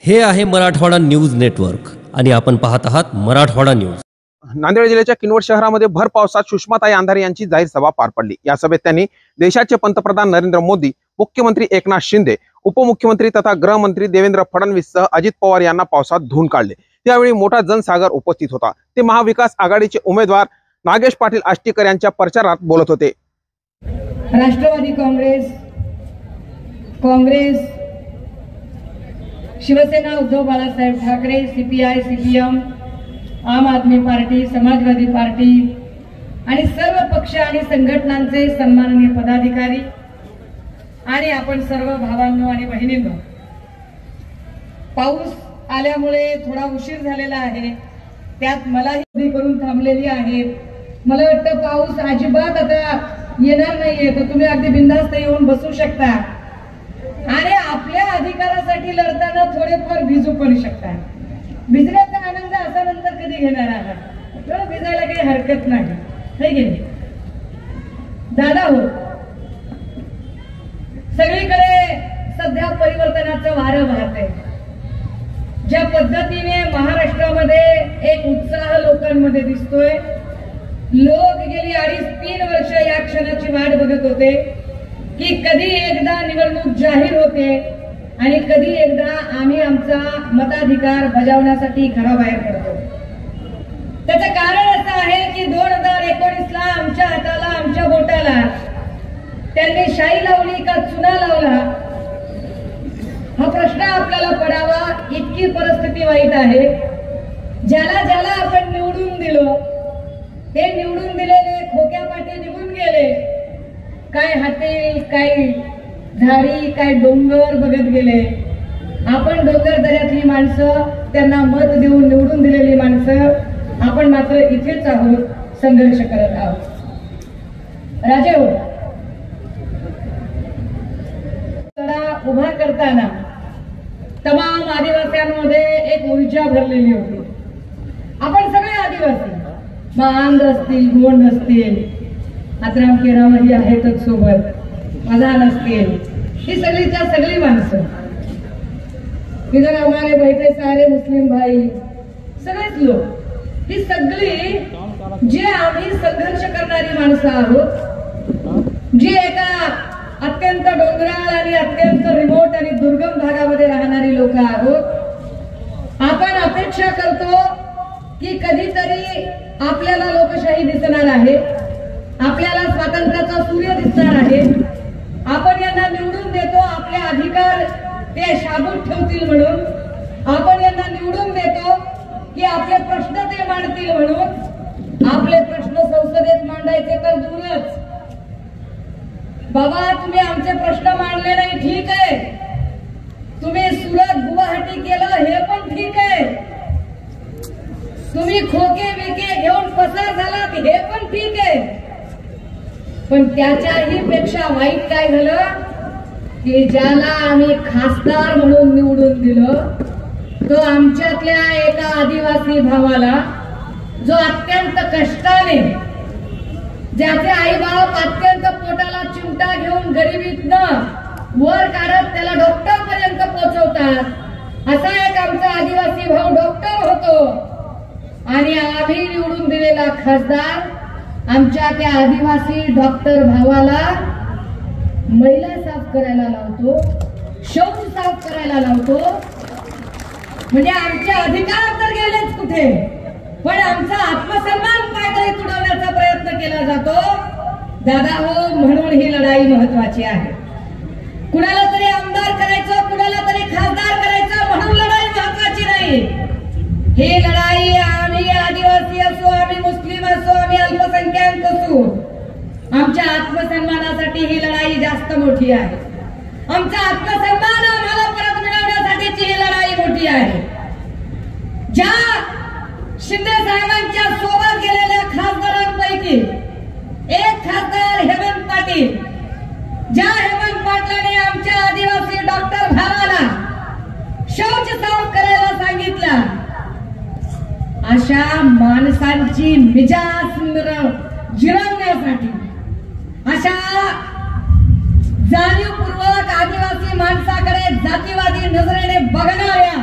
हे आहे Marathwada news network आणि आपण पाहत आहात मराठवाडा न्यूज। नांदेड जिल्ह्याच्या किनवट शहरामध्ये भर पावसात सुषमाताई अंधारे यांची जाहीर सभा पार पडली। या सभेत त्यांनी देशाचे पंतप्रधान नरेंद्र मोदी, मुख्यमंत्री एकनाथ शिंदे, उपमुख्यमंत्री तथा गृहमंत्री देवेंद्र फडणवीससह अजित पवार यांना पावसात धुवून काढले। त्यावेळी मोठा जनसागर उपस्थित होता। ते महाविकास आघाडीचे उमेदवार नागेश पाटील आष्टीकर यांच्या प्रचारात बोलत होते। राष्ट्रवादी काँग्रेस, शिवसेना उद्धव बाळासाहेब ठाकरे, सीपीआय, सीपीएम, आम आदमी पार्टी, समाजवादी पार्टी आणि सर्व पक्ष आणि संघटनांचे सन्माननीय पदाधिकारी आणि आपण सर्व भावांनो आणि बहिणींनो, पाऊस आल्यामुळे थोडा उशीर झालेला आहे। त्यात मलाही करून थांबलेली आहे। मला वाटतं पाऊस अजिबात आता येणार नाहीये, तर तुम्ही अगदी बिनधास्त येऊन बसू शकता आणि आपल्या अधिकारासाठी लढताना थोडेफार भिजू पण शकता। भिजण्याचा आनंद असा नंतर कधी घेणार आहात, तर भिजायला काही हरकत नाही, है की नाही दादा हो। सगळीकडे सध्या परिवर्तनाचं वारं वाहतंय। ज्या पद्धतीने महाराष्ट्रामध्ये एक उत्साह लोकांमध्ये दिसतोय, लोक गेली 2.5-3 वर्ष या क्षणाची वाट बघत होते की कधी एकदा निवडणूक जाहीर होते आणि कधी एकदा आम्ही आमचा मताधिकार बजावण्यासाठी घराबाहेर पडतो। त्याचं कारण असं आहे की 2019ला आमच्या हाताला, आमच्या बोटाला त्यांनी शाई लावली का चुना लावला, हा प्रश्न आपल्याला पडावा इतकी परिस्थिती वाईट आहे। ज्याला ज्याला आपण निवडून दिलो, ते निवडून दिलेले खोक्यापाठी निघून गेले। काय हाती, काय झाडी, काय डोंगर बघत गेले। आपण डोंगर दऱ्यातली माणसं, त्यांना मत देऊन निवडून दिलेली माणसं, आपण मात्र इथेच आहोत, संघर्ष करत आहोत। राजे हो, तडा उभा करताना तमाम आदिवासींमध्ये एक ऊर्जा भरलेली होती। आपण सगळे आदिवासी, मांद असतील, गोंड असतील, आत्राम केरावही आहेतच सोबत, मजान असतील, ही सगळीच्या सगळी माणसं, इधर हमारे बैठे सारे मुस्लिम भाई, सगळेच लोक, ही सगळी जे आम्ही संघर्ष करणारी माणसं आहोत, जी एका अत्यंत डोंगराळ आणि अत्यंत रिमोट आणि दुर्गम भागामध्ये राहणारी लोक आहोत। आपण अपेक्षा करतो की कधीतरी आपल्याला लोकशाही दिसणार आहे, आपल्याला स्वातंत्र्याचा सूर्य दिसणार आहे। आपण यांना निवडून देतो, आपले अधिकार ते शाबूत ठेवतील म्हणून, आपण यांना निवडून देतो की आपले प्रश्न ते मांडतील म्हणून। आपले प्रश्न संसदेत मांडायचे तर दूरच, बाबा तुम्ही आमचे प्रश्न मांडले नाही ठीक आहे, तुम्ही सुरत गुवाहाटी केलं हे पण ठीक आहे, तुम्ही खोके बिके घेऊन पसार झालात हे पण ठीक आहे, पण त्याच्याही पेक्षा वाईट काय झालं की ज्याला आम्ही खासदार म्हणून निवडून दिलं, तो आमच्यातल्या एका आदिवासी भावाला, जो अत्यंत कष्टाने, ज्याचे आई बाप अत्यंत पोटाला चिमटा घेऊन गरिबीतनं वर काढत त्याला डॉक्टर पर्यंत पोहोचवतात, असा एक आमचा आदिवासी भाऊ डॉक्टर होतो आणि आम्ही निवडून दिलेला खासदार आमच्या त्या आदिवासी डॉक्टर भावाला मैला साफ करायला लावतो, शौच साफ करायला लावतो। म्हणजे आमचे अधिकार तर गेलेच कुठे, पण आमचा आत्मसन्मान पायदळी तुडवण्याचा प्रयत्न केला जातो। दादा हो, म्हणून ही लढाई महत्वाची आहे। कुणाला तरी आमदार करायचं, कुणाला तरी खासदार करायचं म्हणून लढाई महत्वाची नाही। ही लढाई आम्ही आदिवासी असो, आम्ही मुस्लिम असो, आम्ही अल्पसंख्याक असो, आमच्या आत्मसन्मानासाठी ही लढाई जास्त मोठी आहे। आमचा आत्मसन्मान आम्हाला परत मिळवण्यासाठीची ही लढाई मोठी आहे। ज्या शिंदे साहेबांच्या सोबत गेलेल्या खासदारांपैकी एक खासदार हेमंत पाटील, ज्या हेमंत पाटलाने आमच्या आदिवासी डॉक्टर भावाला शौच साफ करायला सांगितलं, अशा माणसांची मिजाज जिरवण्यासाठी, अशा जाणीवपूर्वक आदिवासी माणसाकडे जातीवादी नजरेने बघणाऱ्या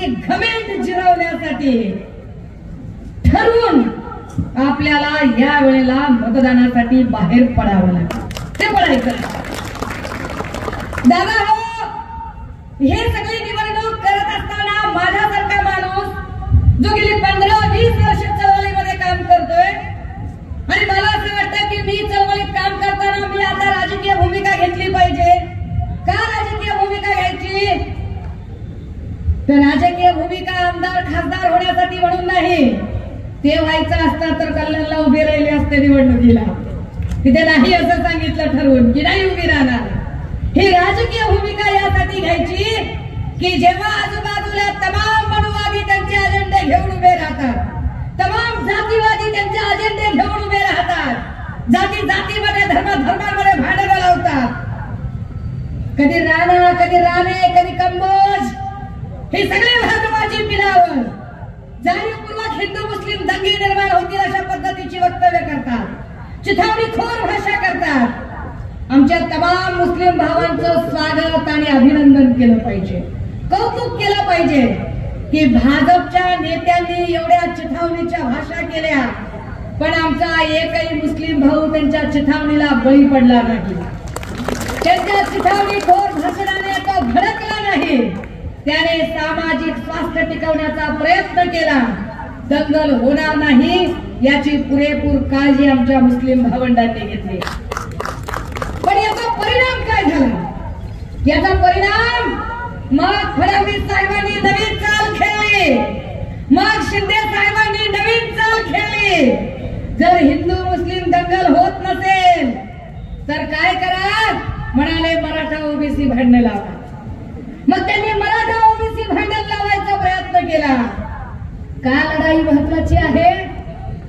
लोकांची घमेंड जिरवण्यासाठी ठरवून आपल्याला या वेळेला मतदानासाठी बाहेर पडावं लागेल. ते पडायचं दादा हो. हे सगळी निवडणूक करत असताना माझ्यासारखा माणूस जो गेली 15-20 वर्ष चळवळीमध्ये काम करतोय आणि मला असं वाटतं की मी चळवळीत काम करताना मी आता राजकीय भूमिका घेतली पाहिजे. का राजकीय भूमिका घ्यायची? तर राजकीय भूमिका आमदार खासदार होण्यासाठी म्हणून नाही. ते व्हायचं असतं तर कल्याणला उभे राहिले असते निवडणुकीला. तिथे नाही असं सांगितलं ठरवून की नाही उभी राहणार. ही राजकीय भूमिका यासाठी घ्यायची की जेव्हा आजूबाजूला तमाम मनुवादी त्यांचे अजेंडे घेऊन उभे राहतात, तमाम जातीवादी त्यांचे अजेंडे घेऊन उभे राहतात, जाती जातीमध्ये धर्मांमध्ये भांडणं लावतात, कधी राणा कधी राणे कधी कंबोज, ही सगळी भाजपाची पिलावर जाणीवपूर्वक हिंदू मुस्लिम दंगे निर्माण होतील अशा पद्धतीची वक्तव्य करतात, चिथावणीखोर भाषा करतात. आमच्या तमाम मुस्लिम भावांचं स्वागत आणि अभिनंदन केलं पाहिजे, कौतुक केलं पाहिजे की भाजपच्या नेत्यांनी एवढ्या चिथावणीच्या भाषा केल्या पण आमचा एकही मुस्लिम भाऊ त्यांच्या चिथावणीला बळी पडला नाही. त्यांच्या चिथावणीखोर भाषणाने तो भडकला नाही. त्याने सामाजिक स्वास्थ्य टिकवण्याचा प्रयत्न केला. दंगल होणार नाही याची पुरेपूर काळजी आमच्या मुस्लिम भावंडांनी घेतली. पण याचा परिणाम काय झाला? याचा परिणाम मग फडणवीस साहेबांनी नवीन चाल खेळली, मग शिंदे साहेबांनी नवीन चाल खेळली. जर हिंदू मुस्लिम दंगल होत नसेल तर काय करा? म्हणाले मराठा ओबीसी भांडण लावा. मग त्यांनी मराठा ओबीसी भांडण लावायचा प्रयत्न केला. का लढाई महत्वाची आहे?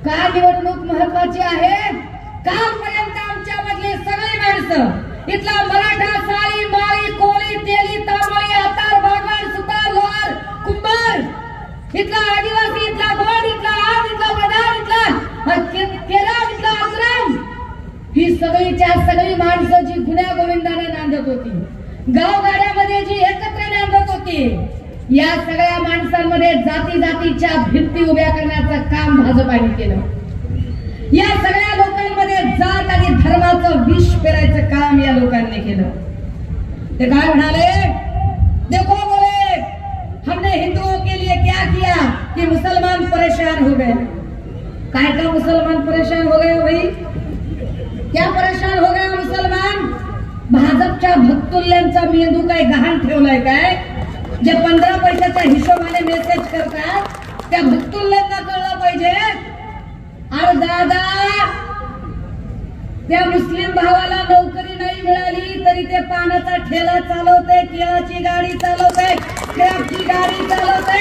का निवडणूक महत्वाची आहे? कालपर्यंत आमच्या मधली सगळी माणसं, इथला मराठा, साळी, माळी, कोळी, तेली, तांबळी, हातार, बागवान, सुतार, लोहार, कुंभार, इथला आदिवासी, इथला गोंड, इथला आज, इथला प्रधान, इथला केराम, इथला आश्रम, ही सगळीच्या सगळी माणसं जी गुन्ह्या गोविंदाने नांदत होती, गावगाड्यामध्ये जी एकत्र नांदत होती, या सगळ्या माणसांमध्ये जाती जातीच्या भिंती उभ्या करण्याचं काम भाजपाने केलं. या सगळ्या लोकांमध्ये जात आणि धर्माचं विष पेरायचं काम या लोकांनी केलं. ते काय म्हणाले? देखो बोले हमने हिंदुओं के लिए क्या किया कि मुसलमान परेशान हो गए. काय का मुसलमान परेशान हो गए भाई? क्या परेशान हो गए मुसलमान? भाजपच्या भक्तुल्यांचा मेंदू काय गहाण ठेवलाय काय? जे 15 पैशाच्या हिशोबाने मेसेज करतात त्या भक्तुल्यांना कळलं पाहिजे. अरे दादा, त्या मुस्लिम भावाला नोकरी नाही मिळाली तरी ते पानाचा ठेला चालवते, केळाची गाडी चालवते, क्रॅपची गाडी चालवते,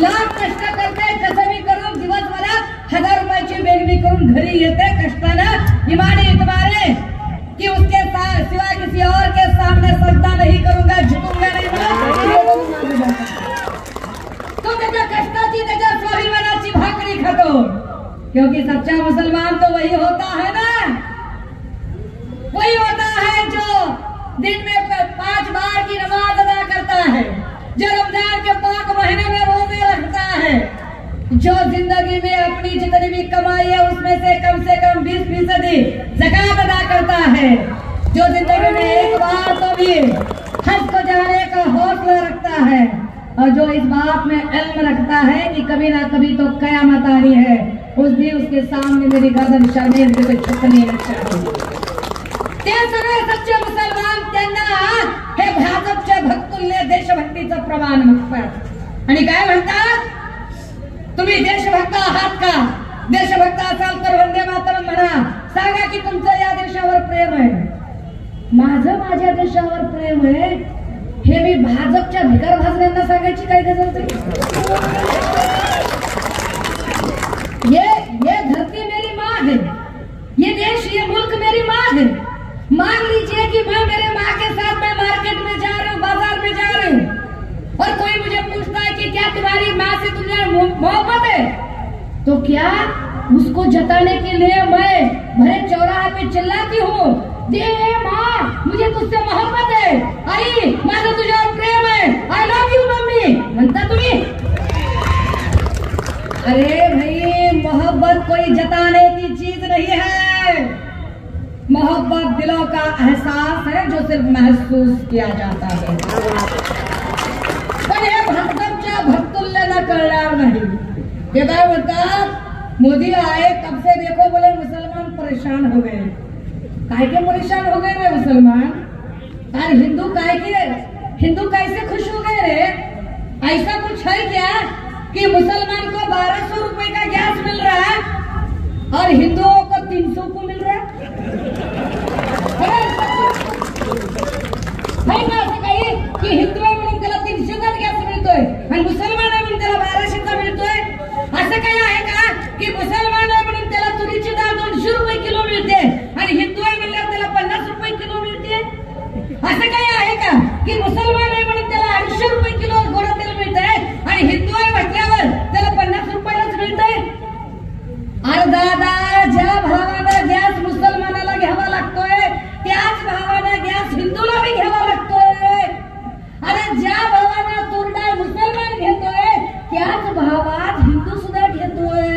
लाख कष्ट करते, कसबी करून दिवसभरात 1000 रुपयाची बेगमी करून घरी येते कष्टानं, इमाने इतबारे कि उसके सिवाय किसी और के सामने सजदा नहीं करूंगा, झुकूंगा नहीं. तो त्याच्या कष्टाची, त्याच्या स्वाभिमानाची भाकरी खातो. क्योंकि सच्चा मुसलमान तो वही होता है ना, वही होता है जो दिन में 5 बार की नमाज अदा करता है, जो रमजान के पाक महीने में रोजे रखता है, जो जिंदगी में अपनी जितनी भी कमाई है उसमें से कम 20% ज़कात अदा करता है, जो जिंदगी में एक बार तो भी हज को जाने का हौसला रखता है, और जो इस बात में इल्म रखता है कि कभी ना कभी तो कयामत आनी है, उस दिन उसके सामने मेरी गर्दन शर्मिंदगी से झुकनी चाहिए. ते सगळे सच्चे मुसलमान त्यांना हे भाजपच्या भक्तुल्य देशभक्तीचं प्रमाण म्हणतात. आणि काय म्हणतात? तुम्ही देशभक्त आहात का? देशभक्त असाल तर वंदे मातरम म्हणा. सांगा की तुमचं या देशावर प्रेम आहे. माझं माझ्या देशावर प्रेम आहे हे मी भाजपच्या भिकार भाजण्यांना सांगायची काय गरज नाही. ये धरती मेरी माँ है, ये देश, ये मुल्क मेरी माँ है. मान लीजिए कि मैं मेरे माँ के साथ मैं मार्केट में जा रही हूँ, बाजार में जा रही हूँ, और कोई मुझे पूछता है कि क्या तुम्हारी माँ से तुम्हें मोहब्बत है, तो क्या उसको जताने के लिए मैं भरे चौराहे पे चिल्लाती हूँ, दे माँ मुझे तुझसे मोहब्बत है, आई माझं तुझ्यावर प्रेम आहे, आय लव्ह यू मम्मी म्हणता तुम्ही? अरे भाई, मोहब्बत कोई जताने की चीज नहीं है। मोहब्बत दिलों का एहसास है जो सिर्फ महसूस किया जाता है। पण हे भक्तांच्या भक्तुल्यांना कळणार नाही। ते काय म्हणतात, मोदी आए तब से देखो बोले मुसलमान परेशान हो गए। काय के परेशान हो गए रे मुसलमान? और हिंदू कैसे खुश हो गए रे? ऐसा कुछ है क्या कि मुसलमान को 1200 रुपए का गैस मिल रहा है और हिंदुओं को 300 को मिल रहा है? असं काही की हिंदू आहे म्हणून त्याला 300चा गॅस मिळतोय आणि मुसलमान आहे म्हणून त्याला 1200चा मिळतोय? असं काही आहे का की मुसलमान आहे म्हणून त्याला तुरीची डाळ 200 रुपये किलो मिळते आणि हिंदू आहे म्हणल्यावर त्याला 50 रुपये किलो मिळते? असं काही आहे का की मुसलमान आहे म्हणून त्याला 250 रुपये किलो गोड तेल मिळतंय आणि हिंदू आहे म्हटल्यावर त्याला 50 रुपयालाच मिळतंय? अरे दादा, ज्या भावाला गॅस मुसलमानाला घ्यावा लागतोय त्याच भावाला गॅस हिंदूला बी घ्यावा लागतोय। अरे ज्या भावाला तूर डाळ मुसलमान घेतोय त्याच भावात हिंदू सुद्धा घेतोय।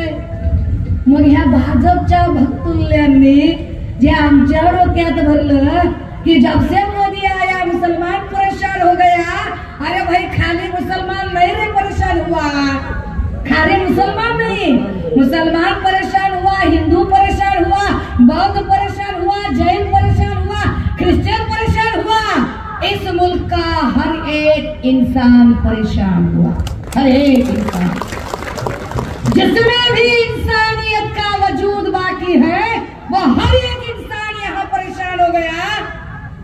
मग ह्या भाजपच्या भक्तुल्यांनी जे आमच्या डोक्यात भरलं कि जब से मोदी आया मुसलमान परेशान हो गया। अरे भाई, खाली मुसलमान नहीं रे परेशान हुआ, खाली मुसलमान नहीं, मुसलमान परेशान हुआ, हिंदू परेशान हुआ, बौद्ध परेशान हुआ, जैन परेशान हुआ, क्रिश्चियन परेशान हुआ। इस मुल्क का हर एक इंसान परेशान हुआ, हर एक इंसान, जिसमें भी इंसानियत का वजूद बाकी है वो हर एक इंसान यहाँ परेशान हो गया।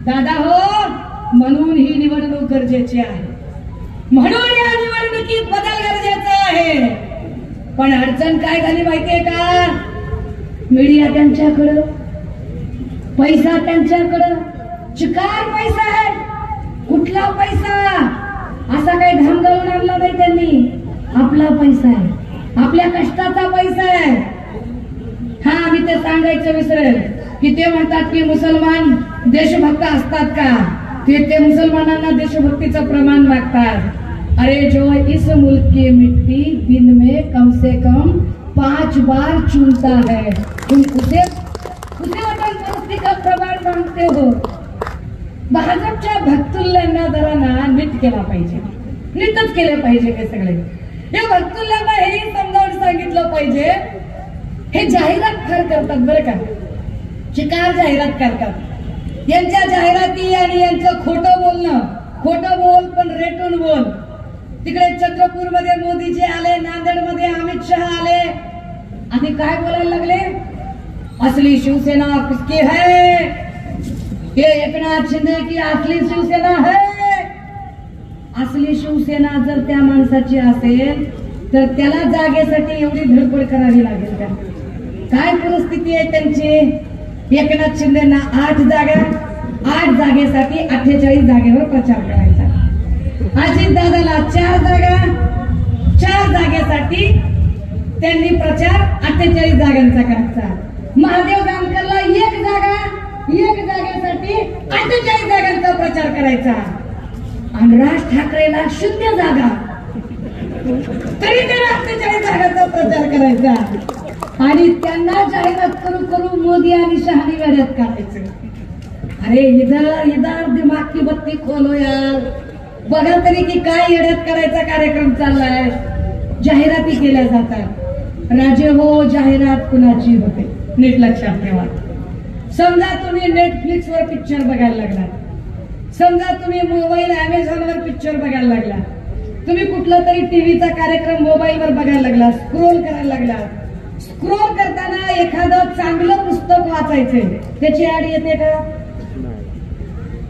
दादा हो, म्हणून ही निवडणूक गरजेची आहे, म्हणून या निवडणुकीत बदल गरजेचा आहे। पण अडचण काय झाली माहितीये का? मीडिया त्यांच्याकडं, पैसा त्यांच्याकडं, चिकार पैसा आहे। कुठला पैसा? असा काही घाम घालून आणला नाही त्यांनी, आपला पैसा आहे, आपल्या कष्टाचा पैसा आहे। हा, मी ते सांगायचं विसरेल की ते म्हणतात की मुसलमान देशभक्त असतात का? ते मुसलमानांना देशभक्तीचं प्रमाण मागतात। अरे, जो इस मुल्क की मिट्टी दिन में कम से कम 5 बार चूमता है, तुम उसे वतन परस्ती का प्रमाण मानते हो? भाजपच्या भक्तुल्यांना जरा ना नीट केला पाहिजे, नीटच केले पाहिजे हे सगळे। या भक्तुल्यांना हे समजावून सांगितलं पाहिजे, हे जाहिरात फार करतात बरं का, चिकार जाहिरात करतात। यांच्या जाहिराती आणि यांचं खोटं बोलणं, खोटं बोल पण रेटून बोल। तिकडे चंद्रपूर मध्ये मोदीजी आले, नांदेड मध्ये अमित शहा आले आणि काय बोलायला लागले? असली शिवसेना किसकी है? ये एकनाथ शिंदे की असली शिवसेना है। असली शिवसेना जर त्या माणसाची असेल तर त्याला जागेसाठी एवढी धडपड करावी लागेल का? काय परिस्थिती आहे त्यांची? एकनाथ शिंदेना 8 जागा, 8 जागेसाठी 48 जागेवर प्रचार करायचा। अजित दादाला 4 जागा, 4 जागेसाठी त्यांनी प्रचार 48 जागांचा करायचा। महादेव जानकरला 1 जागा, 1 जागेसाठी 48 जागांचा प्रचार करायचा। आणि राज ठाकरेला 0 जागा, तरी त्याला 48 जागांचा प्रचार करायचा। आणि त्यांना जाहिरात करू करू मोदी आणि शहानी वेड्यात काढायचं। अरे इधर दिमाग की बत्ती खोलो यार, बघा तरी की काय येड्यात करायचा कार्यक्रम चाललाय। जाहिराती केल्या जातात। राजे हो, जाहिरात कुणाची होते नीट लक्षात ठेवा। समजा तुम्ही नेटफ्लिक्स वर पिक्चर बघायला लागला, समजा तुम्ही मोबाईल अमेझॉन वर पिक्चर बघायला लागला, तुम्ही कुठला तरी टीव्हीचा कार्यक्रम मोबाईल वर बघायला लागला, स्क्रोल करायला लागला। स्क्रोल करताना एखादं चांगलं पुस्तक वाचायचंय, त्याची ऍड येते का?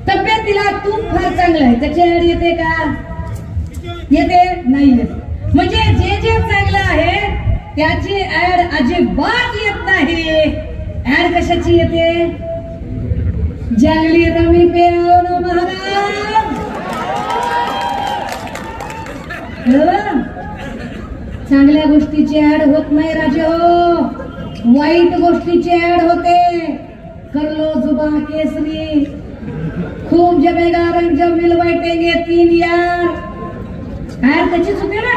तब्येतीला तूप फार चांगलं आहे, त्याची ऍड येते का? येते नाही येत। म्हणजे जे जे चांगलं आहे त्याची ऍड अजिबात येत नाही। ऍड कशाची येते? जंगली रमी पे आओ ना महाराज। चांगल्या गोष्टीची ऍड होत नाही राजे हो, वाईट गोष्टीची ऍड होते। कर लो जुबा केसरी, खूब जमेगा रंग जब मिल बैठेंगे 3 यार। ऍड त्याचीच होते ना।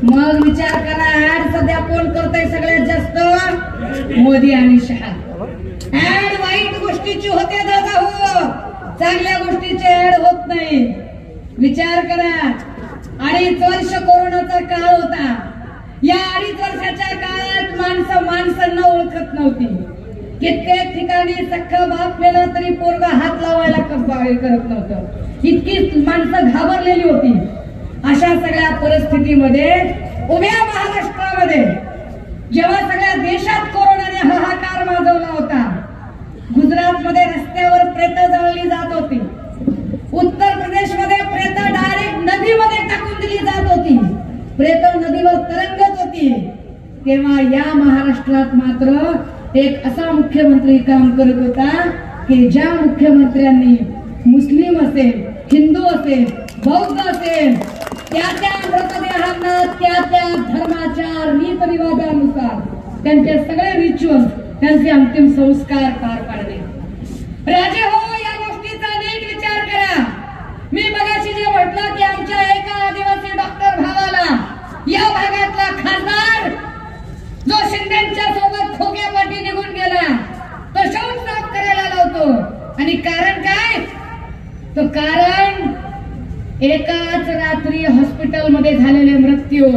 मग विचार करा, ऍड सध्या कोण करतय सगळ्यात जास्त? मोदी आणि शहा. ऍड वाईट गोष्टीची होते दादा, हो, चांगल्या गोष्टीची ऍड होत नाही. विचार करा, 2.5 वर्ष कोरोनाचा काळ होता. या 2.5 वर्षाच्या काळात माणसांना ओळखत नव्हती. कित्येक ठिकाणी सख्खा बाप मेला तरी पोरगा हात लावायला करत नव्हतं. इतकी माणसं घाबरलेली होती. अशा सगळ्या परिस्थितीमध्ये उभ्या महाराष्ट्रामध्ये जेव्हा सगळ्या देशात कोरोनाने हाहाकार माजवला होता, गुजरात मध्ये रस्त्यावर प्रेत जाळली जात होती, उत्तर प्रदेश मध्ये प्रेत डायरेक्ट नदीमध्ये टाकून दिली जात होती, प्रेत नदीवर तरंगत होती, तेव्हा या महाराष्ट्रात मात्र एक असा मुख्यमंत्री काम करत होता की ज्या मुख्यमंत्र्यांनी मुस्लिम असेल, हिंदू असेल, बौद्ध असेल, त्या मृतदेहांना त्या धर्माच्या रीतरिवाजानुसार त्यांचे सगळे रिच्युअल, त्यांचे अंतिम संस्कार पार पाडले. राजे हो, या गोष्टीचा नीट विचार करा. मी मगाशी जे म्हटलं की आमच्या एका आदिवासी डॉक्टर भावाला या भागातला खासदार जो शिंदेच्या सोबत खोक्यापाठी निघून गेला, तो शौच साफ करायला लावतो. आणि कारण काय? तो कारण एकाच रात्री हॉस्पिटल मध्ये झालेले मृत्यू.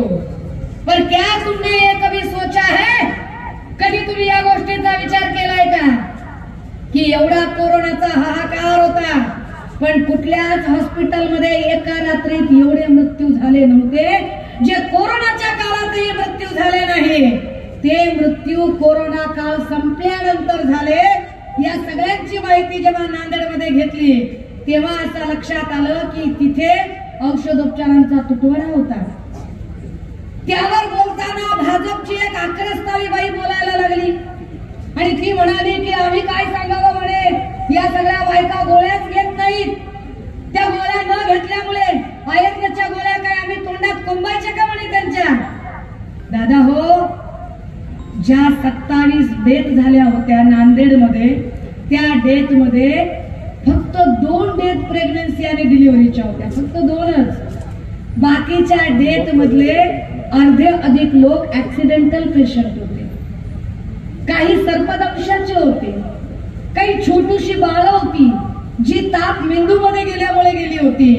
पर क्या तुमने कभी सोचा है, कधी तुम्ही या गोष्टीचा विचार केलाय का की एवढा कोरोनाचा हाहाकार होता, पण कुठल्याच हॉस्पिटलमध्ये एका रात्रीत एवढे मृत्यू झाले नव्हते. जे कोरोनाच्या काळातही मृत्यू झाले नाही, ते मृत्यू कोरोना काळ संपल्यानंतर झाले. या सगळ्यांची माहिती जेव्हा नांदेडमध्ये घेतली तेव्हा असं लक्षात आलं की तिथे औषधोपचारांचा तुटवडा होता. त्यावर बोलताना भाजपची एक आक्रस्ताळी बाई बोलायला लागली आणि ती म्हणाली की आम्ही काय सांगावं म्हणे, या सगळ्या बायका गोळ्याच घेत नाहीत, त्या गोळ्या न घेतल्यामुळे आयुर्वेदाच्या गोळ्या काय आम्ही तोंडात कोंबायच्या का म्हणे त्यांच्या. दादा हो, ज्या 27 डेथ झाल्या होत्या नांदेडमध्ये, त्या डेथ मध्ये फक्त 2 डेथ प्रेग्नन्सी आणि डिलिव्हरीच्या होत्या, फक्त 2च. बाकीच्या डेथ मधले अर्धे अधिक लोक ऍक्सिडेंटल पेशंट होते, काही सर्पदंशाचे होते, काही छोटीशी बाळ होती जी ताप मेंदूमध्ये गेल्यामुळे गेली होती.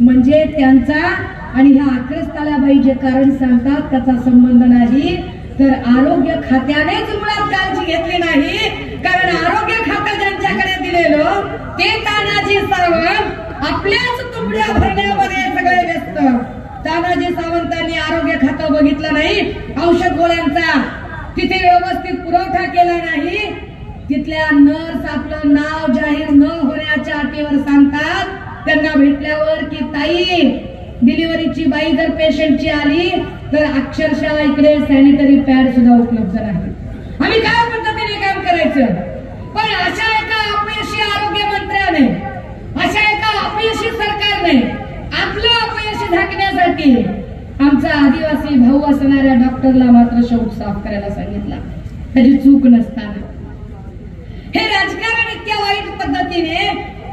म्हणजे त्यांचा आणि ह्या आक्रस्ताळ्याबाई जे कारण सांगतात त्याचा संबंध नाही, तर आरोग्य खात्यानेच मुळात काळजी घेतली नाही. कारण आरोग्य खातं ज्यांच्याकडे दिलेलं ते तानाजी सावंत आपल्याच तुकड्या भरण्यामध्ये सगळे व्यस्त. तानाजी सावंतांनी आरोग्य खातं बघितलं नाही, औषध गोळ्यांचा तिथे व्यवस्थित पुरवठा केला नाही. तिथल्या नर्स आपलं नाव जाहीर न होण्याच्या अटीवर सांगतात. त्यांना भेटल्यावर की ताई, डिलिव्हरीची बाई जर पेशंटची आली तर अक्षरशः इकडे सॅनिटरी पॅड सुद्धा उपलब्ध नाही. आम्ही काय पद्धतीने काम करायचं. पण अशा एका अपयशी आरोग्य मंत्र्याने, अशा एका अपयशी सरकारने आपलं अपयश झाकण्यासाठी आमचा आदिवासी भाऊ असणाऱ्या डॉक्टरला मात्र शौच साफ करायला सांगितला, त्याची चूक नसताना. हे राजकारण इतक्या वाईट पद्धतीने.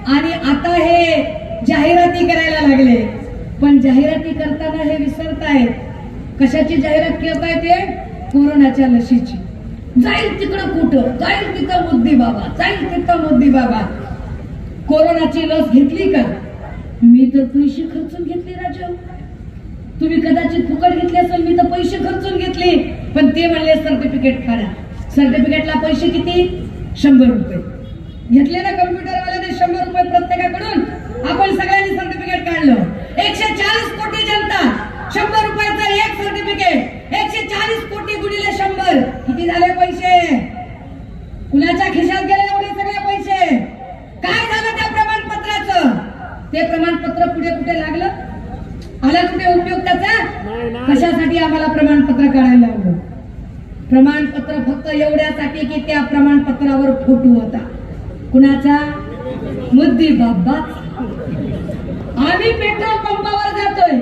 आणि आता हे जाहिराती करायला लागले, पण जाहिराती करताना हे विसरतायत. कशाची जाहिरात करताय ते? कोरोनाच्या लशीची. जाईल तिकडं कुठं, जाईल तिथं मोदी बाबा, जाईल तिथं मोदी बाबा. कोरोनाची लस घेतली का? मी तर पैसे खर्चून घेतली राजा. तुम्ही कदाचित फुकट घेतली असेल, मी तर पैसे खर्चून घेतले. पण ते म्हणले सर्टिफिकेट काढा. सर्टिफिकेटला पैसे किती? 100 रुपये घेतले ना कम्प्युटरवाल्याने. 100 रुपये प्रत्येकाकडून. आपण सगळ्यांनी सर्टिफिकेट काढलं. 140 कोटी जनता, 100 रुपयाचं एक सर्टिफिकेट. 140 कोटी गुणिले 100 किती झाले पैसे? कुणाच्या खिशात गेले एवढे सगळे पैसे? काय झालं त्या प्रमाणपत्राचं? ते प्रमाणपत्र पुढे कुठे लागलं? आला कुठे उपयोग त्याचा? कशासाठी आम्हाला प्रमाणपत्र काढायला लागलं? प्रमाणपत्र फक्त एवढ्यासाठी की त्या प्रमाणपत्रावर फोटो होता. कुणाचा? मोदी बाबाचा. आम्ही पेट्रोल पंपावर जातोय,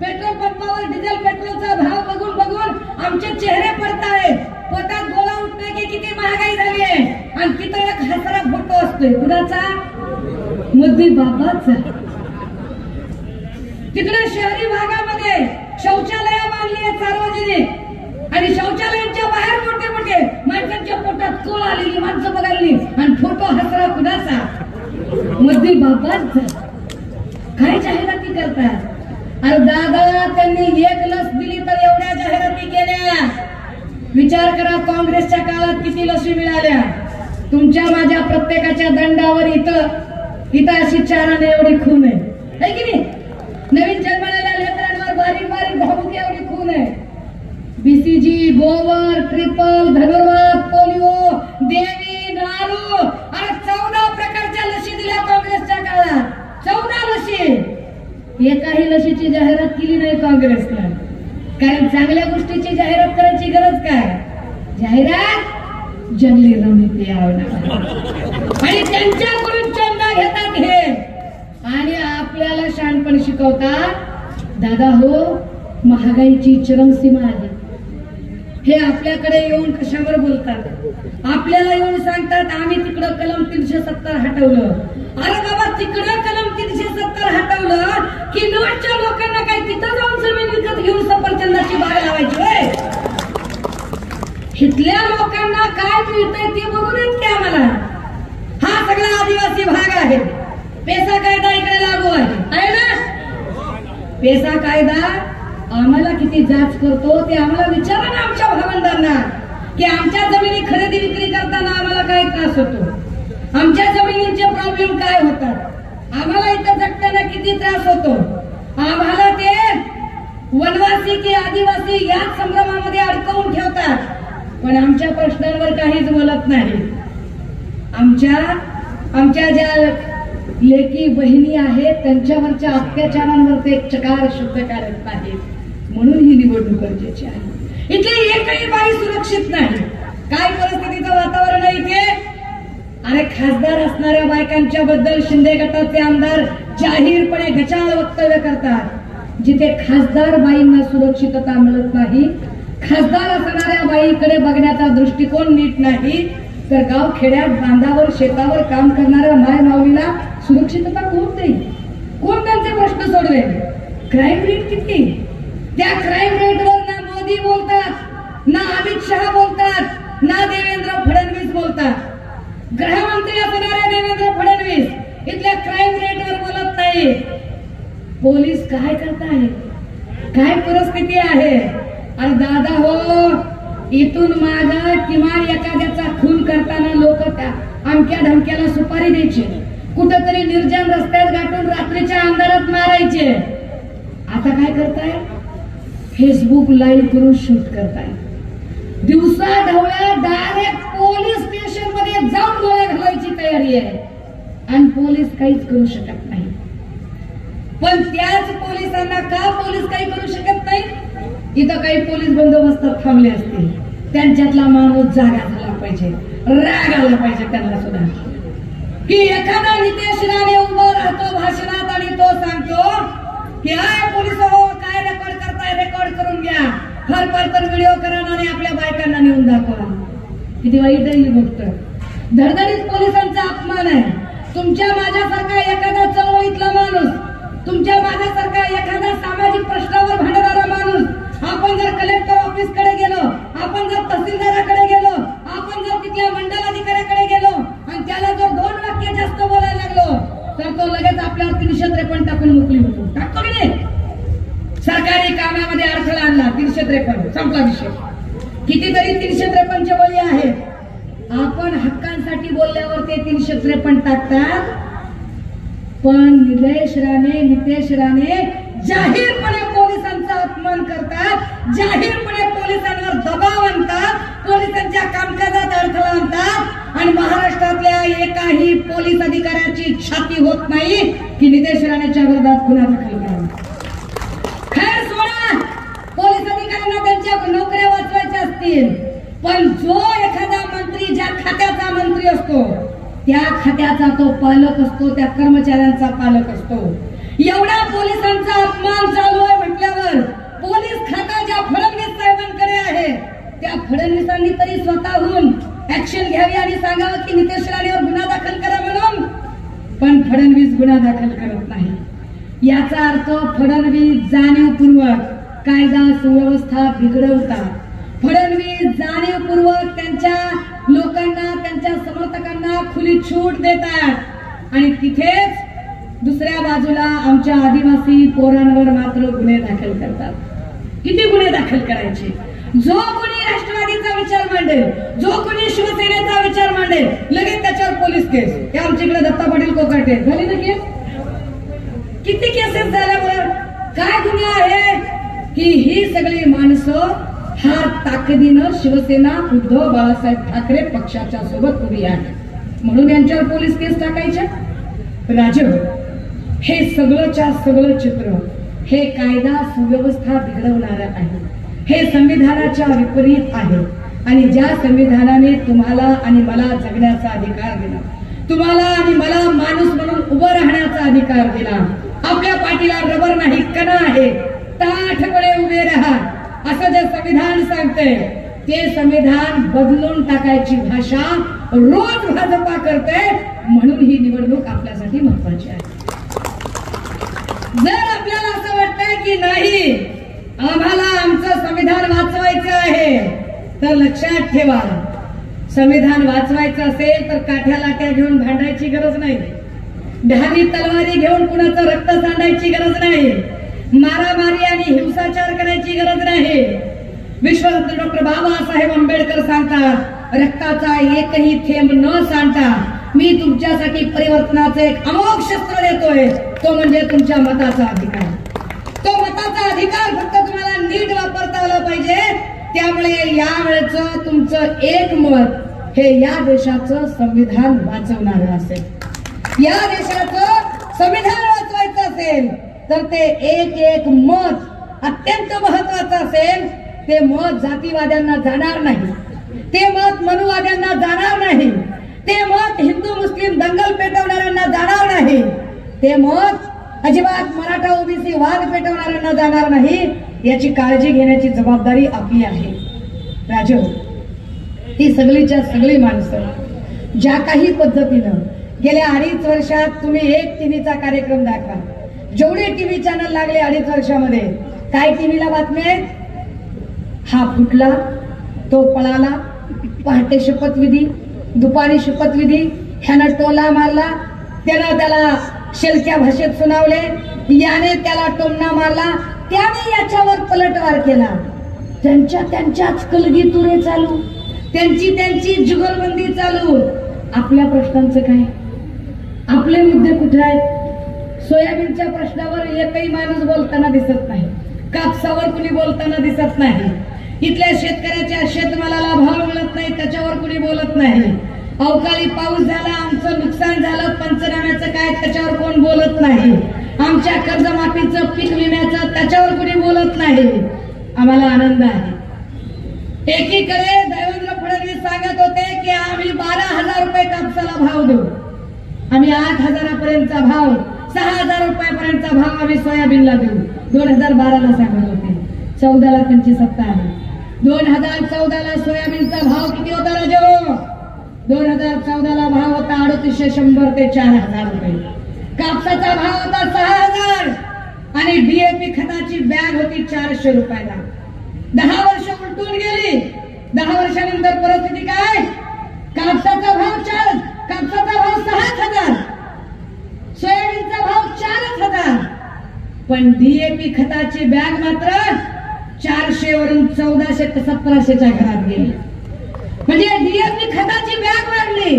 पेट्रोल पंपावर डिझेल पेट्रोलचा भाव बघून बघून आमचे चेहरे पडतायत. पोटात गोळा उठणे की किती महागाई झाली आहे. आणि तिथं एक हसरा फोटो असतोय. कुणाचा? मोदी बाबाचा. तिकडे शहरी भागामध्ये शौचालय बांधली अगदी बाबाच झालं. काय जाहिराती करतात? अरे दादा, त्यांनी एक लस दिली तर एवढ्या जाहिराती केल्या. विचार करा, काँग्रेसच्या काळात किती लसी मिळाल्या. तुमच्या माझ्या प्रत्येकाच्या दंडावर इथं अशी 4 आणे एवढी खून आहे की नाही? नवीन जन्मलेल्या लेकरांवर बारीक बारीक धाबुकी एवढी खून आहे. बीसीजी, गोवर, ट्रिपल, धनुर्वात, पोलिओ, देवी, नारू, अरे 14 प्रकारच्या लशी दिल्या काँग्रेसच्या काळात. 14 लशी. एकाही लशीची जाहिरात केली नाही काँग्रेसनं. कारण चांगल्या गोष्टीची जाहिरात करायची गरज काय? जाहिरात जंगली रणनीती आणि त्यांच्याकडून चंदा घेतात हे आणि आपल्याला शहाणपण शिकवतात. दादा हो, महागाईची चरमसीमा आहे. हे आपल्याकडे येऊन कशावर बोलतात? आपल्याला येऊन सांगतात आम्ही तिकडं कलम 370 हटवलं. अरे बाबा, तिकडं कलम 370 हटवलं की नोटच्या लोकांना काय तिथं जाऊन जमीन विकत घेऊन सफरचंदाची बाग लावायची होय? इथल्या लोकांना काय मिळतंय ते बघू देत की आम्हाला. हा सगळा आदिवासी भाग आहे. पेसा कायदा इकडे लागू आहे ना? पेसा कायदा आम्हाला किती जाच करतो ते आम्हाला विचारा ना आमच्या भावंडांना, की आमच्या जमिनी खरेदी विक्री करताना आम्हाला काय त्रास होतो, आमच्या जमिनींचे प्रॉब्लेम काय होतात, आम्हाला इथं जगताना किती त्रास होतो. आम्हाला ते वनवासी की आदिवासी याच संभ्रमामध्ये अडकवून ठेवतात, पण आमच्या प्रश्नांवर काहीच बोलत नाही. आमच्या ज्या लेकी बहिणी आहेत त्यांच्यावरच्या अत्याचारांवर ते चकार शब्द काढत नाहीत. म्हणून ही निवडणूक गरजेची आहे. इथली एकही बाई सुरक्षित नाही. काय परिस्थितीचं वातावरण आहे इथे? अरे खासदार असणाऱ्या बायकांच्या बद्दल शिंदे गटाचे आमदार जाहीरपणे गचाळ वक्तव्य करतात. जिथे खासदार बाईंना सुरक्षितता मिळत नाही, खासदार असणाऱ्या बाईकडे बघण्याचा दृष्टिकोन नीट नाही, तर गाव खेड्यात बांधावर शेतावर काम करणाऱ्या माय माऊलीला सुरक्षितता कोण देईल? कोण त्यांचे प्रश्न सोडवेल? क्राईम रेट किती? त्या क्राईम रेटवर ना मोदी बोलतात, ना अमित शहा बोलतात, ना देवेंद्र फडणवीस बोलतात. गृहमंत्री असणारे देवेंद्र फडणवीस इथल्या क्राईम रेटवर बोलत नाही. पोलीस काय करताय? काय परिस्थिती आहे? अरे दादा हो, इथून माग किमान एखाद्याचा खून करताना लोक त्या अमक्या धमक्याला सुपारी द्यायचे, कुठेतरी निर्जन रस्त्यात गाठून रात्रीच्या अंधारात मारायचे. आता काय करताय? फेसबुक लाईव्ह करून शूट करताय. दिवसा ढवळ्या डायरेक्ट पोलीस स्टेशन मध्ये जाऊन गोळ्या घालायची तयारी आहे आणि पोलीस काहीच करू शकत नाही. पण त्याच पोलिसांना का पोलीस काही करू शकत नाही? इथं काही पोलीस बंदोबस्तात थांबले असतील, त्यांच्यातला माणूस जागा झाला पाहिजे, राग आला पाहिजे त्यांना सुद्धा, की एखादा नितेश राणे उभं राहतो भाषणात आणि तो सांगतो की आय पोलीस हो, काय रेकॉर्ड करताय, रेकॉर्ड करून घ्या, फार तर व्हिडिओ करा आणि आपल्या बायकांना नेऊन दाखवा. किती वाईट आहे ही गोष्ट. धडधडीत पोलिसांचा अपमान आहे. तुमच्या माझ्यासारखा एखादा चळवळीतला माणूस, तुमच्या माझ्यासारखा एखादा सामाजिक प्रश्नावर भांडणारा माणूस, आपण जर कलेक्टर ऑफिस कडे गेलो, आपण जर तहसीलदाराकडे गेलो, आपण जर तिथल्या मंडलाधिकाऱ्याकडे गेलो आणि त्याला जर 2 वाक्य जास्त बोलायला लागलो तर तो लगेच आपल्यावर 353 टाकून मोकळी होतो. टाकतो की नाही? सरकारी कामामध्ये अडथळा आणला, 353 संपला विषय. कितीतरी 353 चे बळी आहेत. आपण हक्कांसाठी बोलल्यावर ते 353 टाकतात. पण नितेश राणे जाहीरपणे पोलिसांचा अपमान करतात, जाहीरपणे पोलिसांवर दबाव आणतात, पोलिसांच्या कामकाजात अडथळा आणतात आणि महाराष्ट्रातल्या एकाही पोलीस अधिकाऱ्याची छाती होत नाही की नितेश राणेच्या विरोधात गुन्हा दाखल करावा. खैर सोडा, पोलीस अधिकाऱ्यांना त्यांच्या नोकऱ्या वाचवायच्या असतील, पण जो एखादा मंत्री ज्या खात्याचा मंत्री असतो त्या खात्याचा तो पालक असतो, त्या कर्मचाऱ्यांचा पालक असतो. एवढा पोलिसांचा अपमान चालू आहे म्हटल्यावर पोलीस खाता ज्या फडणवीस साहेबांकडे आहे त्या फडणवीसांनी तरी स्वतःहून ऍक्शन घ्यावी आणि सांगावं की नितेश राणेवर गुन्हा दाखल करा म्हणून. पण फडणवीस गुन्हा दाखल करत नाही. याचा अर्थ फडणवीस जाणीवपूर्वक कायदा सुव्यवस्था बिघडवतात. फडणवीस जाणीवपूर्वक त्यांच्या लोकांना, त्यांच्या समर्थकांना खुली छूट देतात. आणि तिथेच दुसऱ्या बाजूला आमच्या आदिवासी पोरांवर मात्र गुन्हे दाखल करतात. किती गुन्हे दाखल करायचे? जो कोणी राष्ट्रवादीचा विचार मांडेल, जो कोणी शिवसेनेचा विचार मांडेल, लगेच त्याच्यावर पोलीस केस. हे आमच्याकडे दत्ता पाटील कोकाटे झाली ना केस. किती केसेस झाल्या बरं? काय गुन्हा आहे की ही सगळी माणसं हा ताकदीनं शिवसेना उद्धव बाळासाहेब ठाकरे पक्षाच्या सोबत उभी आहे म्हणून यांच्यावर पोलीस केस टाकायच्या. राजू, हे सगळंच्या सगळं चित्र हे कायदा सुव्यवस्था बिघडवणारं आहे. हे संविधानाच्या विपरीत आहे. आणि ज्या संविधानाने तुम्हाला आणि मला जगण्याचा अधिकार दिला, तुम्हाला आणि मला माणूस म्हणून उभं राहण्याचा अधिकार दिला, आपल्या पाठीला रबर नाही कणा आहे, ताठपणे उभे राहा असं जे संविधान सांगते, ते संविधान बदलून टाकायची भाषा रोज भाजपा करते. म्हणून ही निवडणूक आपल्यासाठी महत्वाची आहे. जर आपल्याला असं वाटतंय की नाही आम्हाला आमचं संविधान वाचवायचं आहे, तर लक्षात ठेवा, संविधान वाचवायचं असेल तर काठ्या लाट्या घेऊन भांडायची गरज नाही, धारी तलवारी घेऊन कुणाचं रक्त सांडायची गरज नाही, मारामारी आणि हिंसाचार करायची गरज नाही. विश्वरत्न डॉक्टर बाबासाहेब आंबेडकर सांगतात, रक्ताचा एकही थेंब न सांडता मी तुमच्यासाठी परिवर्तनाचे एक अमोघ शस्त्र देतोय, तो म्हणजे तुमच्या मताचा अधिकार. तो मताचा अधिकार फक्त तुम्हाला नीट वापरता आला पाहिजे. त्यामुळे यावेळेचं तुमचं एक मत हे या देशाचं संविधान वाचवणारं असेल. या देशाचं संविधान वाचवायचं असेल तर ते एक एक मत अत्यंत महत्वाचं असेल. ते मत जातीवाद्यांना जाणार नाही, ते मत मनुवाद्यांना जाणार नाही, ते मत हिंदू मुस्लिम दंगल पेटवणाऱ्यांना जाणार नाही, ते मत अजिबात मराठा ओबीसी वाद पेटवणाऱ्यांना जाणार नाही. याची काळजी घेण्याची जबाबदारी आपली आहे. राजू, ही सगळीच्या सगळी माणसं ज्या काही पद्धतीनं गेल्या 2.5 वर्षात तुम्ही एक टीव्हीचा कार्यक्रम दाखवा, जेवढे टीव्ही चॅनल लागले 2.5 वर्षामध्ये, काय टीव्हीला बातम्या आहेत? हा फुटला, तो पळाला, पहाटे शपथविधी, दुपारी शपथविधी, ह्यानं टोला मारला, त्यानं त्याला शेलक्या भाषेत सुनावले, याने त्याला टोमणा मारला, त्याने याच्यावर पलटवार केला. त्यांच्याच कलगीतुरे चालू, त्यांची जुगलबंदी चालू. आपल्या प्रश्नांचं काय? आपले मुद्दे कुठे आहेत? सोयाबीनच्या प्रश्नावर एकही माणूस बोलताना दिसत नाही, कापसावर कुणी बोलताना दिसत नाही, इथल्या शेतकऱ्याच्या शेतमालाला भाव मिळत नाही त्याच्यावर कुणी बोलत नाही, अवकाळी पाऊस झाला, आमचं नुकसान झालं, पंचनाम्याचं काय त्याच्यावर कोण बोलत नाही, आमच्या कर्जमाफीचं, पीक विम्याचं त्याच्यावर कुणी बोलत नाही. आम्हाला आनंद आहे. एकीकडे देवेंद्र फडणवीस सांगत होते की आम्ही 12,000 रुपये कापसाला भाव देऊ, आम्ही 8,000 भाव, 6,000 रुपयापर्यंतचा भाव आम्ही सोयाबीनला देऊ. 2012ला सांगत होते. 14ला त्यांची सत्ता आली. 2014ला सोयाबीनचा भाव किती होता राजो? 2014ला भाव होता 3,800 ते 4,000 रुपये. कापसाचा भाव होता 6,000 आणि डीएपी खताची बॅग होती 400 रुपयाला. 10 वर्ष उलटून गेली. 10 वर्षानंतर परिस्थिती काय? कापसाचा भाव 6,000, सोयाबीनचा भाव 4,000, पण डीएपी खताची बॅग मात्र 400 वरून 1400 ते 1700च्या घरात गेली. म्हणजे डीएपी खताची बॅग वाढली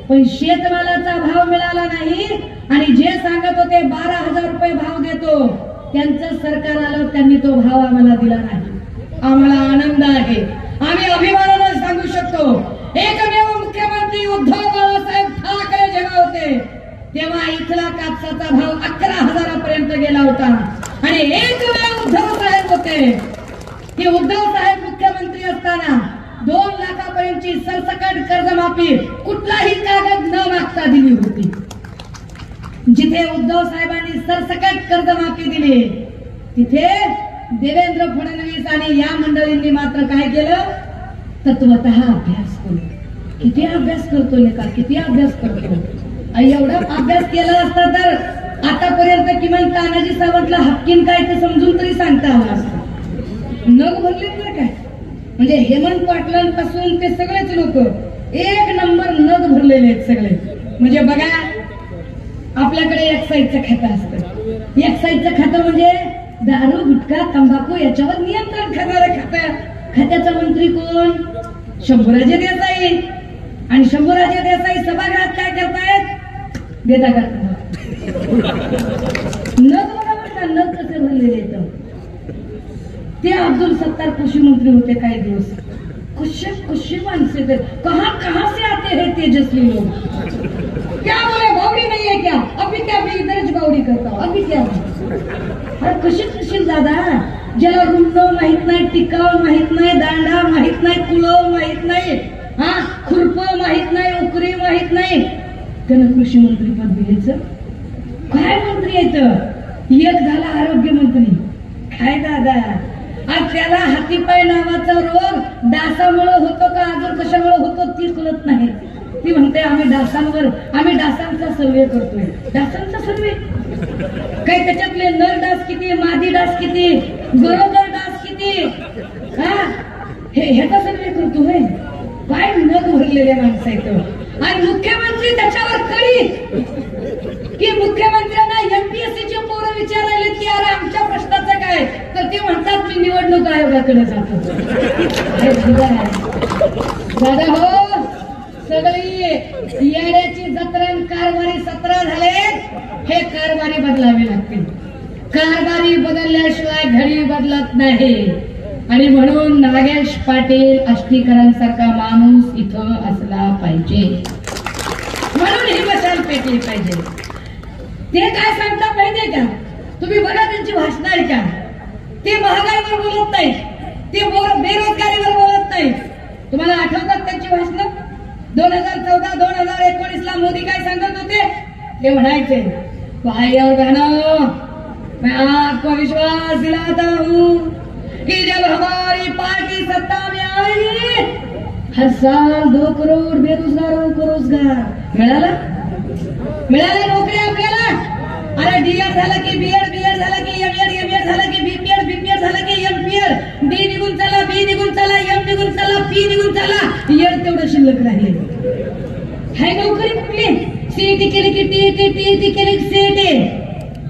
पण शेतमालाचा भाव मिळाला नाही. आणि जे सांगत होते 12,000 रुपये भाव देतो, त्यांचं सरकार आलं, त्यांनी तो भाव आम्हाला दिला नाही. आम्हाला आनंद आहे. आम्ही अभिमानानं सांगू शकतो, एकमेव मुख्यमंत्री उद्धव बाळासाहेब ठाकरे जेव्हा होते तेव्हा इथला कापसाचा भाव 11,000 गेला होता. आणि एकमेव उद्धव साहेब होते की उद्धव साहेब मुख्यमंत्री असताना 2 लाखापर्यंतची सरसकट कर्जमाफी कुठलाही कागद न मागता दिली होती. जिथे उद्धव साहेबांनी सरसकट कर्जमाफी दिली तिथे देवेंद्र फडणवीस आणि या मंडळींनी मात्र काय केलं? तत्वतः अभ्यास करू. किती अभ्यास करतो लेका, किती अभ्यास करतो. एवढा अभ्यास केला असता तर आतापर्यंत किमान तानाजी सावंतला हक्कीन काय ते समजून तरी सांगता आलं असतं. नग भरले तर काय, म्हणजे हेमंत पाटलांपासून ते सगळेच लोक एक नंबर नग भरलेले आहेत सगळे. म्हणजे बघा, आपल्याकडे एक्साईजचं खातं असतं. एक्साईजचं खातं म्हणजे दारू, गुटखा, तंबाखू याच्यावर नियंत्रण करणारं खातं. खात्याचा मंत्री कोण? शंभूराजे देसाई. आणि शंभूराजे देसाई सभागृहात काय करतायत? देता करतात. नग बघा बघा, नग कसे भरलेले येतं. ते अब्दुल सत्तार कृषी मंत्री होते काही दिवस. कुछ मानसे थे, कहां से आते हैं तेजस्वी लोग? क्या बोले, बावड़ी नहीं है क्या? अभी क्या, मैं इधर बावड़ी करता हूँ, अभी क्या? अरे कशी दादा, ज्याला रुंद माहित नाही, टिकाव माहित नाही, दांडा माहित नाही, कुळव माहित नाही, हा खुरप माहित नाही, उकरी माहित नाही, त्यानं कृषी मंत्री पद द्यायचं? काय मंत्री यायचं? एक झाला आरोग्य मंत्री. काय दादा, आज त्याला हातीपाय नावाचा रोग डासामुळे होतो का अजून कशामुळे होतो ती कळत नाही. ती म्हणते आम्ही डासांचा सर्वे करतोय. डासांचा सर्वे काय? त्याच्यातले नर डास किती, मादी डास किती, गरोदर डास किती, हा ह्याचा सर्वे करतोय. काय नग भरलेल्या माणसं आहेत. आणि मुख्यमंत्री त्याच्यावर करी की मुख्यमंत्र्यांना एमपीएससी चे पोरं विचारायले की अरे आमच्या प्रश्नाचं काय, तर ते म्हणतात मी निवडणूक आयोगाकडे जातो. दादा हो, सगळी येड्याची जत्रण कारभारी सत्र झाले. हे कारभारी बदलावे लागतील. कारभारी बदलल्याशिवाय घडी बदलत नाही. आणि म्हणून नागेश पाटील आष्टीकरांसारखा माणूस इथं असला पाहिजे. म्हणून ही मशाल पेटली पाहिजे. ते काय सांगतात माहितीये का? तुम्ही बघा त्यांची भाषण आहे का? ते महागाईवर बोलत नाही, ते बेरोजगारीवर बोलत नाही. तुम्हाला आठवतात त्यांची भाषण? 2014, 2019 ला मोदी काय सांगत होते? ते म्हणायचे भाई और बहनों, मैं आपको विश्वास दिलाता हूँ कि जब हमारी पार्टी सत्ता में आएगी हर साल 2 करोड़ बेरोजगारों को रोजगार मिळाला नोकरी आपल्याला. अरे डीएड झालं की बीएड, बीएड झालं की एमएड झालं की बीपीएड, बीपीएड झालं की एमपीएड, डी निघून चला, बी निघून चला, एम निघून चला, पी निघून चला, एड तेवढं शिल्लक राहिले. हाय नोकरी कुठली? सीईटी केली की टीईटी, टीईटी केली की सीईटी.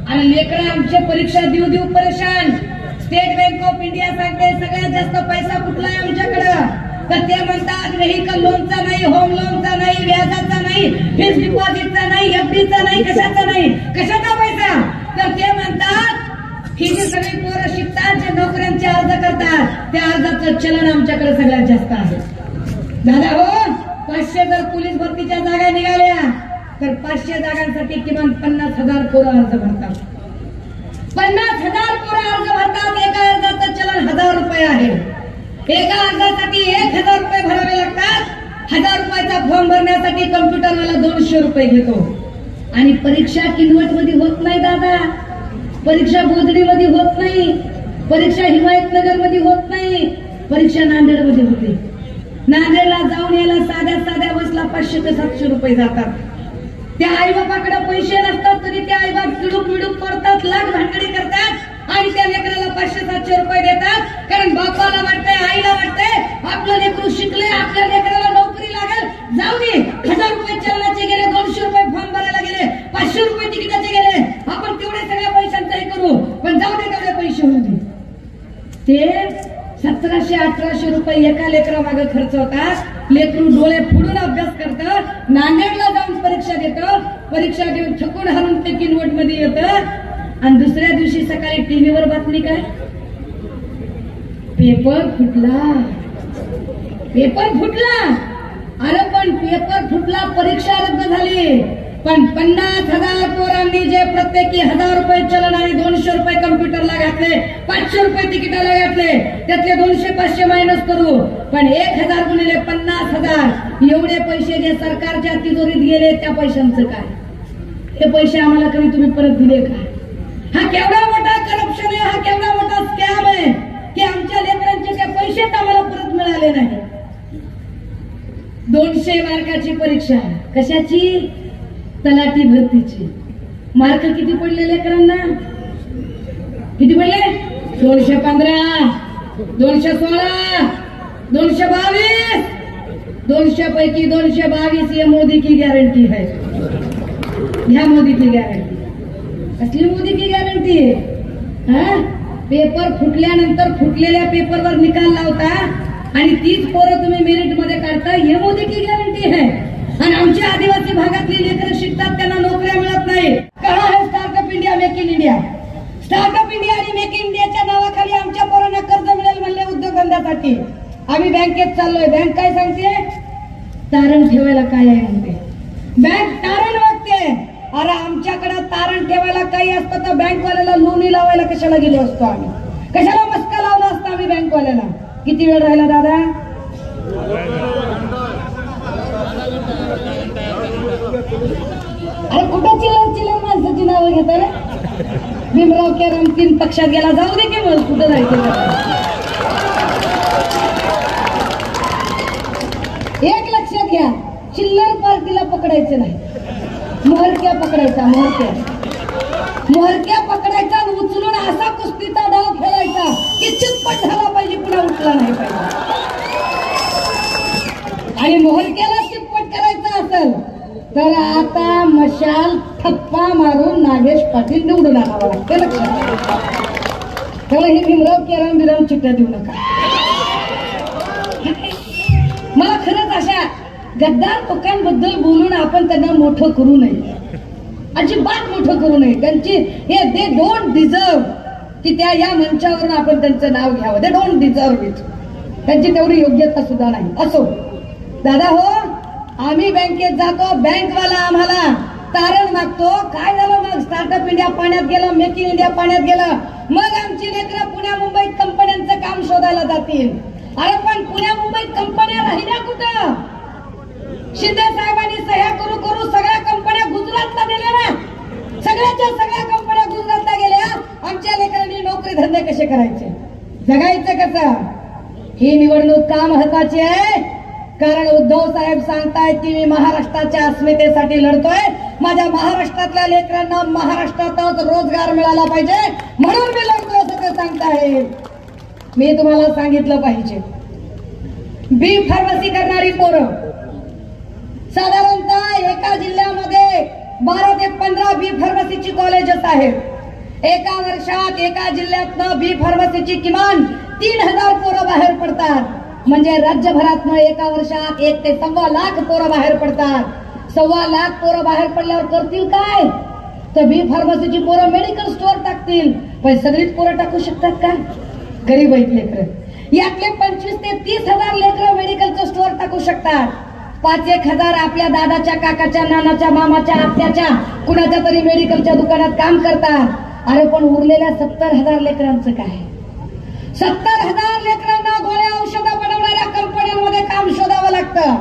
आणि लेकरं आमच्या परीक्षा देऊ परेशान. स्टेट बँक ऑफ इंडिया सांगते सगळ्यात जास्त पैसा कुठला आहे आमच्याकडं, तर ते म्हणतात व्हेकल लोनचा नाही, होम लोनचा नाही, व्याजाचा नाही, फिक्स डिपॉझिटचा नाही, एफडीचा नाही, कशाचा नाही. कशाचा पैसा? तर ते म्हणतात ही जी सगळी पोरं शिकतात, जे नोकऱ्यांचे अर्ज करतात, त्या अर्जाचं चलन आमच्याकडे सगळ्यात जास्त आहे. दादा हो, 500 जर पोलीस भरतीच्या जागा निघाल्या तर 500 जागांसाठी किमान 50,000 पोरं अर्ज भरतात. 50,000 पोरं अर्ज भरतात. एका अर्जाचं चलन 1000 रुपये आहे. एका अर्जासाठी 1000 रुपये भरावे लागतात. 1000 रुपयाचा फॉर्म भरण्यासाठी कम्प्युटरवाला 200 रुपये घेतो. आणि परीक्षा किनवट मध्ये होत नाही दादा, परीक्षा बोधडीमध्ये होत नाही, परीक्षा हिमायतनगर मध्ये होत नाही, परीक्षा नांदेड मध्ये होते. नांदेडला जाऊन यायला साध्या बसला 500 ते 700 रुपये जातात. त्या आई बापाकडे पैसे नसतात तरी ते आई बाप पिडूक पडतात, लाख भानगडी करतात आणि त्या लेकराला 500-700 रुपये देतात. कारण बापाला वाटतंय, आईला वाटतंय आपलं लेकरू शिकले, आपल्या लेकराला नोकरी लागेल, जाऊ दे. 1000 रुपये चलनाचे गेले, 200 रुपये फॉर्म भरायला गेले, 500 रुपये तिकिटाचे गेले, आपण तेवढे सगळ्या पैशांचा हे करू, पण जाऊ दे तेवढे पैसे होऊ दे. ते 1700-1800 रुपये एका लेकरा मागे खर्च होतात. लेकरू डोळे फोडून अभ्यास करतं, नांदेडला जाऊन परीक्षा देतं, परीक्षा देऊन थकून हरून ते किनवट मध्ये येतं. आणि दुसऱ्या दिवशी सकाळी टीव्हीवर बातमी काय? पेपर फुटला. अरे पण पेपर फुटला, परीक्षा रद्द झाली, पण 50,000 पोरांनी जे प्रत्येकी 1000 रुपये चलन आणि 200 रुपये कम्प्युटरला घातले, 500 रुपये तिकिटाला घातले, त्यातले 200-500 मायनस करू, पण 1000 गुणिले 50,000 एवढे पैसे जे सरकारच्या तिजोरीत गेले, त्या पैशांचं काय? हे पैसे आम्हाला कधी तुम्ही परत दिले का? हा केवढा मोठा करप्शन आहे, हा केवढा मोठा स्कॅम आहे की आमच्या लेकरांचे ते पैसेच आम्हाला परत मिळाले नाही. 200 मार्काची परीक्षा, कशाची? तलाठी भरतीची. मार्क किती पडले लेकरांना? किती पडले? 215, 216, 222. 200 पैकी 222 ये मोदी की गारंटी है. घ्या मोदी की गॅरंटी. कसली मोदी की गॅरंटी आहे? पेपर फुटल्यानंतर फुटलेल्या पेपरवर निकाल लावता आणि तीच पोरं तुम्ही मेरिट मध्ये काढता, हे मोदी की गॅरंटी आहे. आणि आमच्या आदिवासी भागातली लेकरं शिकतात, त्यांना नोकऱ्या मिळत नाही. कळा आहे startup India, make in India. Startup India आणि मेक इन इंडियाच्या नावाखाली आमच्या पोरांना कर्ज मिळेल म्हणले उद्योगधंद्यासाठी. आम्ही बँकेत चाललोय, बँक काय सांगते? तारण ठेवायला काय आहे म्हणते. बँक तारण मागते. अरे आमच्याकडे तारण ठेवायला काही असतं तर बँकवाल्याला लोणी लावायला कशाला गेलो असतो आम्ही? कशाला मस्का लावला असता आम्ही बँकवाल्याला? किती वेळ राहिला दादा? अरे कुठं चिल्लर माणसाची नावं घेता रे? भीमराव केराम 3 पक्षात गेला, जाऊ दे की मग कुठं जायचं. एक लक्षात घ्या, चिल्लर पार्टीला पकडायचं नाही, मोहरक्या पकडायचा. मोहरक्या पकडायचा आणि उचलून असा कुस्तीचा डाव खेळायचा की चितपट झाला पाहिजे, पुन्हा उठला नाही पाहिजे. आणि मोहरक्याला चितपट करायचं असेल तर आता मशाल थप्पा मारून नागेश पाटील निवडून आणावं लागतं. लक्षात त्याला हे भीमराव केराम बिराम चिट्ट्या देऊ नका. मला खरंच अशा गद्दार लोकांबद्दल बोलून आपण त्यांना मोठं करू नये, अजिबात मोठं करू नये. त्यांची हे दे डोंट डिझर्व की त्या या मंचावरून आपण त्यांचं नाव घ्यावं. They don't deserve it. त्यांची तेवढी योग्यता सुद्धा नाही. असो दादा, हो आम्ही बँकेत जातो, बँकवाला आम्हाला तारण मागतो. काय झालं मग? स्टार्टअप इंडिया पाण्यात गेलं, मेक इन इंडिया पाण्यात गेलं. मग आमची लेकरं पुण्या मुंबईत कंपन्यांचं काम शोधायला जातील. अरे पण पुण्या मुंबईत कंपन्या राहिल्या कुठं? शिंदे साहेबांनी सह्या करू करू सगळ्या कंपन्या गुजरातला दिल्या ना. सगळ्याच्या सगळ्या कंपन्या गुजरातला गेल्या. आमच्या लेकरांनी नोकरी धंदे कसे करायचे, जगायचं कसं? ही निवडणूक का महत्वाची आहे? कारण उद्धव साहेब सांगतायत की मी महाराष्ट्राच्या अस्मितेसाठी लढतोय. माझ्या महाराष्ट्रातल्या लेकरांना महाराष्ट्रातच रोजगार मिळाला पाहिजे म्हणून मी लढतोय असं ते सांगताय. मी तुम्हाला सांगितलं पाहिजे, बी फार्मसी करणारी पोरं साधारणतः एका जिल्ह्यामध्ये 12 ते 15 बी फार्मसीची कॉलेजेस आहेत. एका वर्षात एका जिल्ह्यातनं बी फार्मसीची किमान 3000 पोरं बाहेर पडतात. म्हणजे राज्यभरातनं एका वर्षात 1 ते 1.25 लाख पोरं बाहेर पडतात. 1.25 लाख पोरं बाहेर पडल्यावर करतील काय? तर बी फार्मसीची पोरं मेडिकल स्टोअर टाकतील. पण सगळीच पोरं टाकू शकतात का? गरीब आहेत लेकरं. यातले 25 ते 30 हजार लेकरं मेडिकलचं स्टोअर टाकू शकतात. 5-1 हजार आपल्या दादाच्या, काकाच्या, नानाच्या, मामाच्या, आत्याच्या कुणाच्या तरी मेडिकलच्या दुकानात काम करतात. अरे पण उरलेल्या 70,000 लेकरांचं काय? 70,000 लेकरांना गोळ्या औषधं बनवणाऱ्या कंपन्यांमध्ये काम शोधावं लागतं.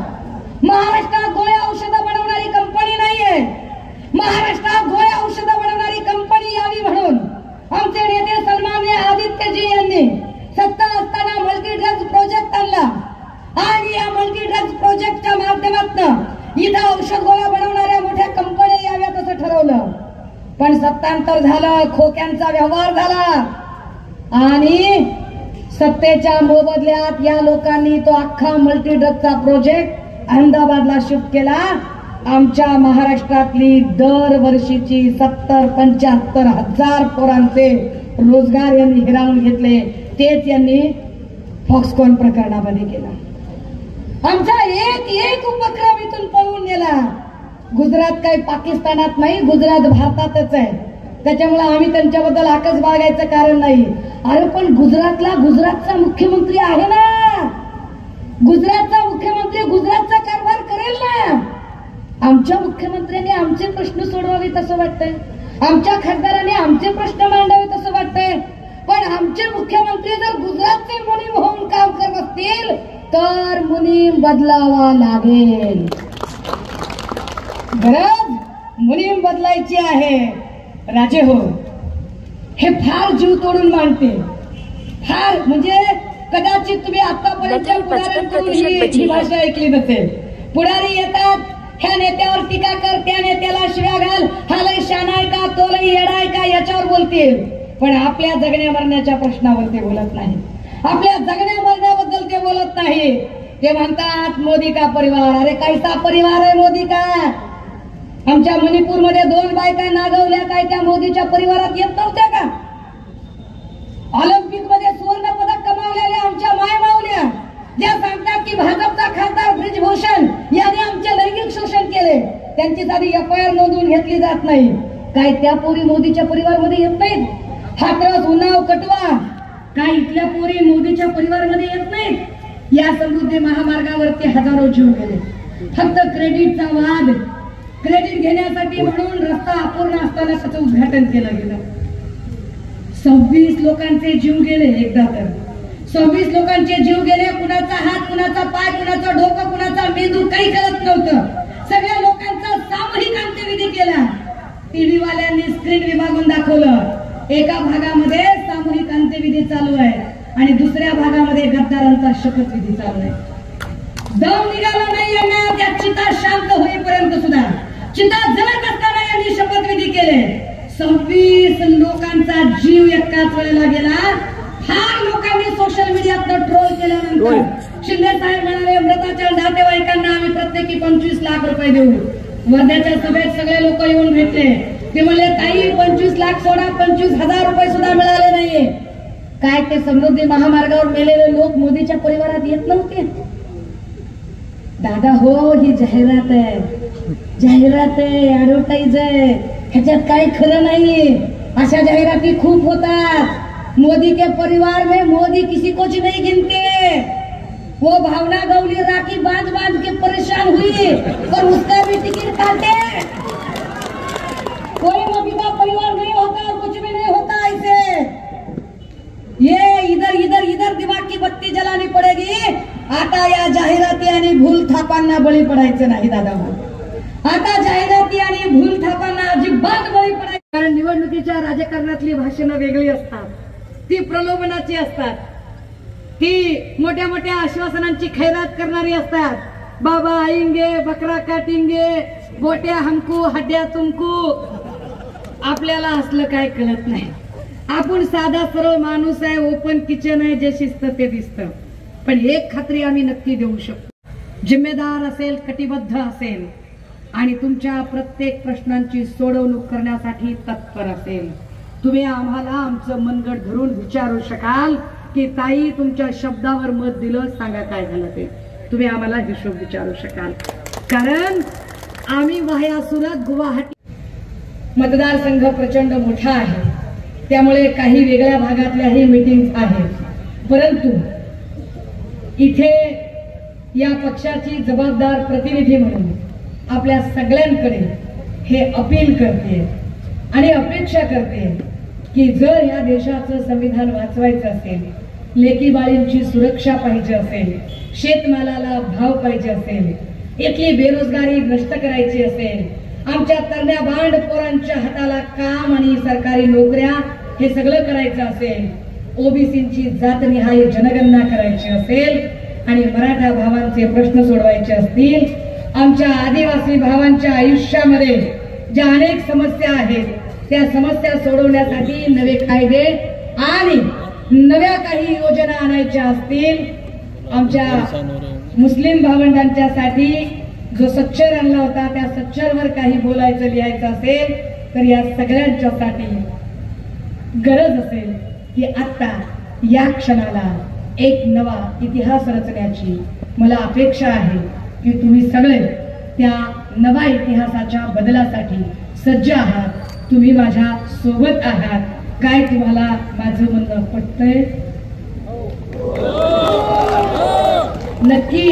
महाराष्ट्रात गोळ्या औषधं बनवणारी कंपनी नाहीये. महाराष्ट्रात गोळ्या औषधं बनवणारी कंपनी यावी म्हणून आमचे नेते सन्माननीय आदित्यजी यांनी सत्ता असताना मल्टी ड्रग्ज प्रोजेक्ट आणला. आणि या मल्टी ड्रग्ज प्रोजेक्टच्या माध्यमातून इथं औषध गोळ्या बनवणाऱ्या मोठ्या कंपन्या याव्यात असं ठरवलं. पण सत्तांतर झालं, खोक्यांचा व्यवहार झाला आणि सत्तेच्या मोबदल्यात या लोकांनी तो अख्खा मल्टी ड्रग्जचा प्रोजेक्ट अहमदाबादला शिफ्ट केला. आमच्या महाराष्ट्रातली दरवर्षीची 70-75 हजार पोरांचे रोजगार यांनी हिरावून घेतले. तेच यांनी फॉक्सकॉन प्रकरणामध्ये केला. आमचा एक उपक्रम इथून पळून गेला. गुजरात काही पाकिस्तानात नाही, गुजरात भारतातच आहे. त्याच्यामुळे आम्ही त्यांच्याबद्दल आकस बाळगायचं कारण नाही. अरे पण गुजरातचा मुख्यमंत्री आहे ना. गुजरातचा मुख्यमंत्री गुजरातचा कारभार करेल ना. आमच्या मुख्यमंत्र्यांनी आमचे प्रश्न सोडवावेत असं वाटतंय. आमच्या खासदारांनी आमचे प्रश्न मांडावेत असं वाटतंय. पण आमचे मुख्यमंत्री जर गुजरातचे मुनीम होऊन काम करत असतील तर मुनीम बदलावा लागेल. गरज मुनीम बदलायची आहे. राजे हो, हे फार जीव तोडून मानते. फार म्हणजे कदाचित तुम्ही आतापर्यंत पुढाऱ्यांकडून ही भाषा ऐकली नसेल. पुढारी येतात, ह्या नेत्यावर टीका कर, त्या नेत्याला शिव्या घाल, हा लय शानाय का, तो लय येडाय का, याच्यावर बोलतील. पण आपल्या जगण्या मरण्याच्या प्रश्नावर ते बोलत नाही. आपल्या जगण्या मरण्याबद्दल ते बोलत नाही. ते म्हणतात मोदी का परिवार. अरे कैसा परिवार आहे मोदी का? आमच्या मणिपूरमध्ये 2 बायका नागवल्या, काय त्या मोदीच्या परिवारात येत नव्हत्या का? ऑलिम्पिक मध्ये सुवर्ण पदक कमावलेल्या आमच्या मायमाऊल्या ज्या सांगतात की भाजपचा खासदार ब्रिजभूषण याने आमचे लैंगिक शोषण केले, त्यांची साधी FIR नोंदवून घेतली जात नाही. काय त्या पोरी मोदीच्या परिवारामध्ये येत नाहीत? हाथरस, उन्नाव, कटवा काय इथल्या पोरी मोदीच्या परिवारामध्ये येत नाहीत? या समृद्धी महामार्गावरती हजारो जीव गेले. फक्त क्रेडिटचा वाद, क्रेडिट घेण्यासाठी म्हणून रस्ता अपूर्ण असताना त्याचं उद्घाटन केलं गेलं. 26 लोकांचे जीव गेले. एकदा तर 26 लोकांचे जीव गेले. कुणाचा हात, कुणाचा पाय, कुणाचा डोकं, कुणाचा मेंदू काही कळत नव्हतं. सगळ्या लोकांचा सामूहिक अंत्यविधी केला. टीव्ही वाल्यांनी स्क्रीन विभागून दाखवलं. एका भागामध्ये सामूहिक अंत्यविधी चालू आहे आणि दुसऱ्या भागामध्ये गद्दारांचा शपथविधी चालू आहे. दम निघाला नाही यांना त्या चिता शांत होईपर्यंत सुद्धा. चिता जळत असताना यांनी शपथविधी केले. 26 लोकांचा जीव एकाच वेळेला गेला. फार लोकांनी सोशल मीडियात ट्रोल केल्यानंतर शिंदे साहेब म्हणाले मृताच्या नातेवाईकांना आम्ही प्रत्येकी 25 लाख रुपये देऊ. वर्ध्याच्या सभेत सगळे लोक येऊन भेटले. ते म्हणले ताई 25 लाख सोडा, 25,000 रुपये सुद्धा मिळाले नाहीये. काय ते समृद्धी महामार्गावर मेलेले लोक मोदीच्या परिवारात येत नव्हते? दादा हो, ही जाहिरात आहे, जाहिरात आहे, ऍडव्हर्टाईज आहे, ह्याच्यात काही खरं नाही. अशा जाहिराती खूप होतात. मोदी के परिवार में मोदी किसी को नहीं गिनते. वो भावना गौली राखी बांध बांध के परेशान हुई और उसका भी टिकट काटे. कोई मोदी का परिवार नहीं होता और कुछ भी नहीं होता. ऐसे ये इधर इधर इधर दिमाग की बत्ती जलानी पडेगी. आता या जाहिराती आणि भूल थापांना बळी पडायचं नाही दादा. आता जाहिराती आणि भूल थापांना अजिबात बळी पडायचं. कारण निवडणुकीच्या राजकारणातली भाषणं वेगळी असतात. ती प्रलोभनाची असतात. ती मोठ्या मोठ्या आश्वासनांची खैरात करणारी असतात. बाबा आएंगे, बकरा काटेंगे, बोट्या हमको हड्ड्या तुमको. आपल्याला असलं काय कळत नाही. आपण साधा सरळ माणूस आहे, ओपन किचन आहे, जे शिस्त ते दिसतं. पण एक खात्री आम्ही नक्की देऊ शकतो, जिम्मेदार असेल, कटिबद्ध असेल आणि तुमच्या प्रत्येक प्रश्नांची सोडवणूक करण्यासाठी तत्पर असेल. तुम्ही आम्हाला आमचं मनगट धरून विचारू शकाल की ताई तुमच्या शब्दावर मत दिलं, सांगा काय झालं ते. तुम्ही आम्हाला हिशोब विचारू शकाल. कारण आम्ही वाह्या सुरत गुवाहाटी मतदारसंघ प्रचंड मोठा आहे. त्यामुळे काही वेगळ्या भागातल्याही मीटिंग आहेत. परंतु इथे या पक्षाची जबाबदार प्रतिनिधी म्हणून आपल्या सगळ्यांकडे हे अपील करते आणि अपेक्षा करते की जर या देशाचं संविधान वाचवायचं असेल, लेकी बाळींची सुरक्षा पाहिजे असेल, शेतमालाला भाव पाहिजे असेल, इथली बेरोजगारी नष्ट करायची असेल, आमच्या तरण्या बांड पोरांच्या हाताला काम आणि सरकारी नोकऱ्या हे सगळं करायचं असेल, ओबीसींची जातनिहाय जनगणना करायची असेल आणि मराठा भावांचे प्रश्न सोडवायचे असतील, आमच्या आदिवासी भावांच्या आयुष्यामध्ये ज्या अनेक समस्या आहेत त्या समस्या सोडवण्यासाठी नवे कायदे आणि नव्या काही योजना आणायच्या असतील, आमच्या मुस्लिम भावंडांच्यासाठी जो सच्चर आणला होता त्या सच्चरवर काही बोलायचं लिहायचं असेल तर या सगळ्यांच्यासाठी गरज असेल की आता या क्षणाला एक नवा इतिहास रचण्याची मला अपेक्षा आहे की तुम्ही सगळे त्या नवा इतिहासाच्या बदलासाठी सज्ज आहात. तुम्ही माझ्या सोबत आहात. काय तुम्हाला माझं म्हणणं पटतंय? नक्की.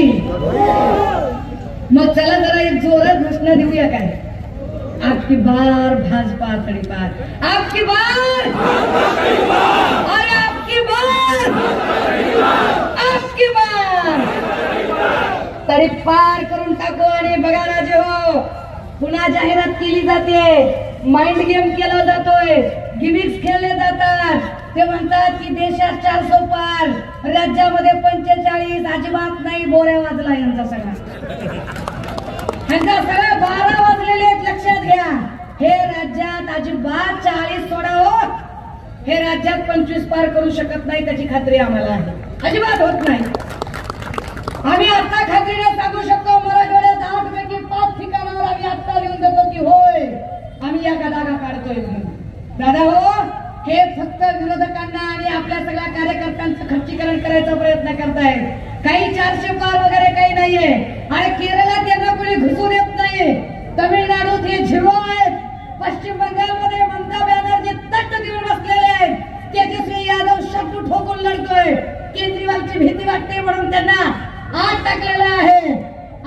मग चला जरा एक जोरात घोषणा देऊया काय? आपकी बार भाजपा तडीपार, आपकी बार और आपकी बार, आपकी बार तडीपार करून टाकू. आणि बघा राजे हो, पुन्हा जाहिरात केली जाते, माइंड गेम केला जातोय, गिमिक्स खेळले जातात. ते म्हणतात की देशात 400 पार, राज्यामध्ये 45. अजिबात नाही. बोऱ्या वाजला यांचा सगळा, यांचा सगळा 12 वाजलेले आहेत. लक्षात घ्या, हे राज्यात अजिबात 40 सोडा हो. हे राज्यात 25 पार करू शकत नाही, त्याची खात्री आम्हाला आहे. अजिबात होत नाही. आम्ही आता खात्रीने सांगू शकतो, मराठवाड्यात 8 पैकी 5 ठिकाणावर आम्ही आता लिहून देतो की या गदागा काढतोय म्हणून. दादा हो, हे फक्त विरोधकांना आणि आपल्या सगळ्या कार्यकर्त्यांचं खच्चीकरण करायचा प्रयत्न करतायत. काही 400 पार वगैरे काही नाहीये. आणि केरळात यांना कोणी घुसू देत नाही. तमिळनाडूत हे झिरो आहेत. पश्चिम बंगालमध्ये ममता बॅनर्जी तट देऊन बसलेले आहेत. तेजस्वी यादव शब्द ठोकून लढतोय. केजरीवालची भीती वाटते म्हणून त्यांना आत टाकलेलं आहे.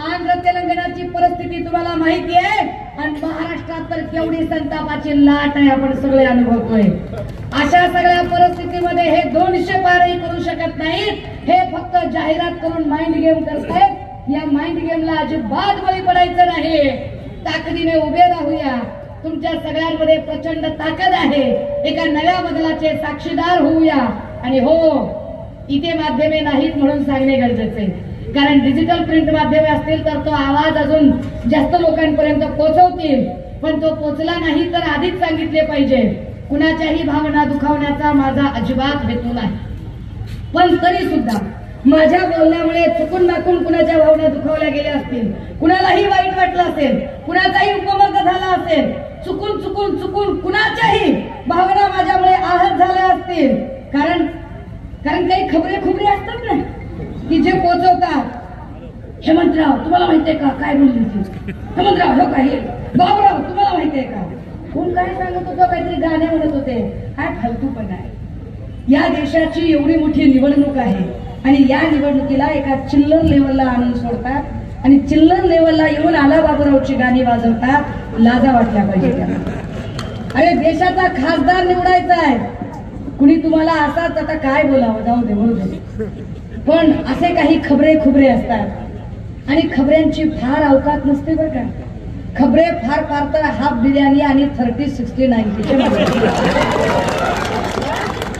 आंध्र तेलंगणाची परिस्थिती तुम्हाला माहिती आहे. आणि महाराष्ट्रात तर केवढी संतापाची लाट आहे आपण सगळे अनुभवतोय. अशा सगळ्या परिस्थितीमध्ये हे 200 पारही करू शकत नाहीत. हे फक्त जाहिरात करून माइंड गेम करतायत. या माइंड गेमला अजिबात बळी पडायचं नाही. ताकदीने उभे राहूया. तुमच्या सगळ्यांमध्ये प्रचंड ताकद आहे. एका नव्या बदलाचे साक्षीदार होऊया. आणि हो, इथे माध्यमे नाहीत म्हणून सांगणे गरजेचे, कारण डिजिटल प्रिंट माध्यमे असतील तर तो आवाज अजून जास्त लोकांपर्यंत पोहोचवतील. पण तो पोहोचला नाही तर आधीच सांगितले पाहिजे. कुणाच्याही भावना दुखावण्याचा माझा अजिबात हेतू नाही. पण तरी सुद्धा माझ्या बोलण्यामुळे चुकून नाकून कुणाच्या भावना दुखावल्या गेल्या असतील, कुणालाही वाईट वाटलं असेल, कुणाचाही उपमर्द झाला असेल, चुकून चुकून चुकून कुणाच्याही भावना माझ्यामुळे आहत झाल्या असतील. कारण काही खबरे असतात ना की जे पोहोचवतात. हेमंतराव तुम्हाला माहितीये का काय बोलली ती? हेमंतराव हो काय? बाबूराव तुम्हाला माहितीये का? कोण काय सांगत होतं? काहीतरी गाणे म्हणत होते. काय फालतूपणा आहे. या देशाची एवढी मोठी निवडणूक आहे आणि या निवडणुकीला एका चिल्लर लेवलला आणून सोडतात आणि चिल्लर लेवलला येऊन आला बाबूरावची गाणी वाजवतात. लाजा वाटल्या पाहिजे त्यांना. अरे देशाचा खासदार निवडायचा आहे. कुणी तुम्हाला असाच आता काय बोलावं, जाऊ दे बोलू दे. पण असे काही खबरे असतात आणि खबऱ्यांची फार अवकात नसते बरं का. खबरे फार तर हाफ बिर्याणी आणि 30, 60, 90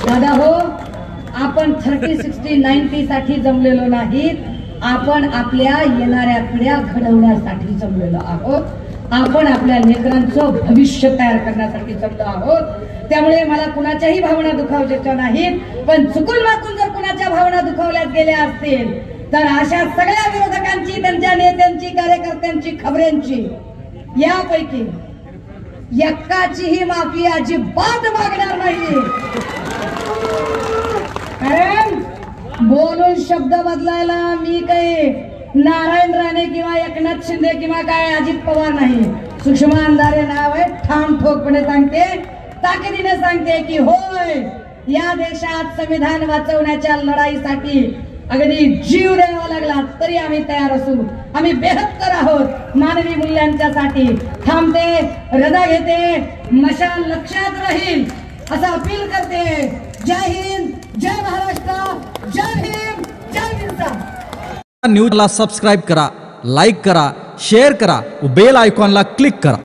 दादा हो, आपण 30, 60, 90 साठी जमलेलो नाहीत. आपण आपल्या येणाऱ्या पिढ्या घडवण्यासाठी जमलेलो आहोत. आपण आपल्या लेकरांचं भविष्य तयार करण्यासाठी जमलो आहोत. त्यामुळे मला कुणाच्याही भावना दुखावल्याच्या नाहीत. पण चुकून वाकून जर कुणाच्या भावना दुखावल्या गेल्या असतील तर अशा सगळ्या विरोधकांची, त्यांच्या नेत्यांची, कार्यकर्त्यांची, खबऱ्यांची यापैकी एक्काचीही माफी अजिबात मागणार नाही. कारण बोलून शब्द बदलायला मी काही नारायण राणे किंवा एकनाथ शिंदे किंवा काय अजित पवार नाही. सुषमा अंधारे नाव आहे. ठाम ठोकपणे सांगते, ताकदीने सांगते की होय, या देशात संविधान वाचवण्याच्या लढाईसाठी अगदी जीव द्यावा लागला तरी आम्ही तयार असू. आम्ही बेहत्तर आहोत मानवी मूल्यांच्यासाठी. थांबते, रजा घेते, मशाल लक्षात राहील असं अपील करते. जय हिंद, जय महाराष्ट्र, जय भीम, जय बिरसा. न्यूजला सबस्क्राईब करा, लाईक करा, शेअर करा, बेल आयकॉनला क्लिक करा.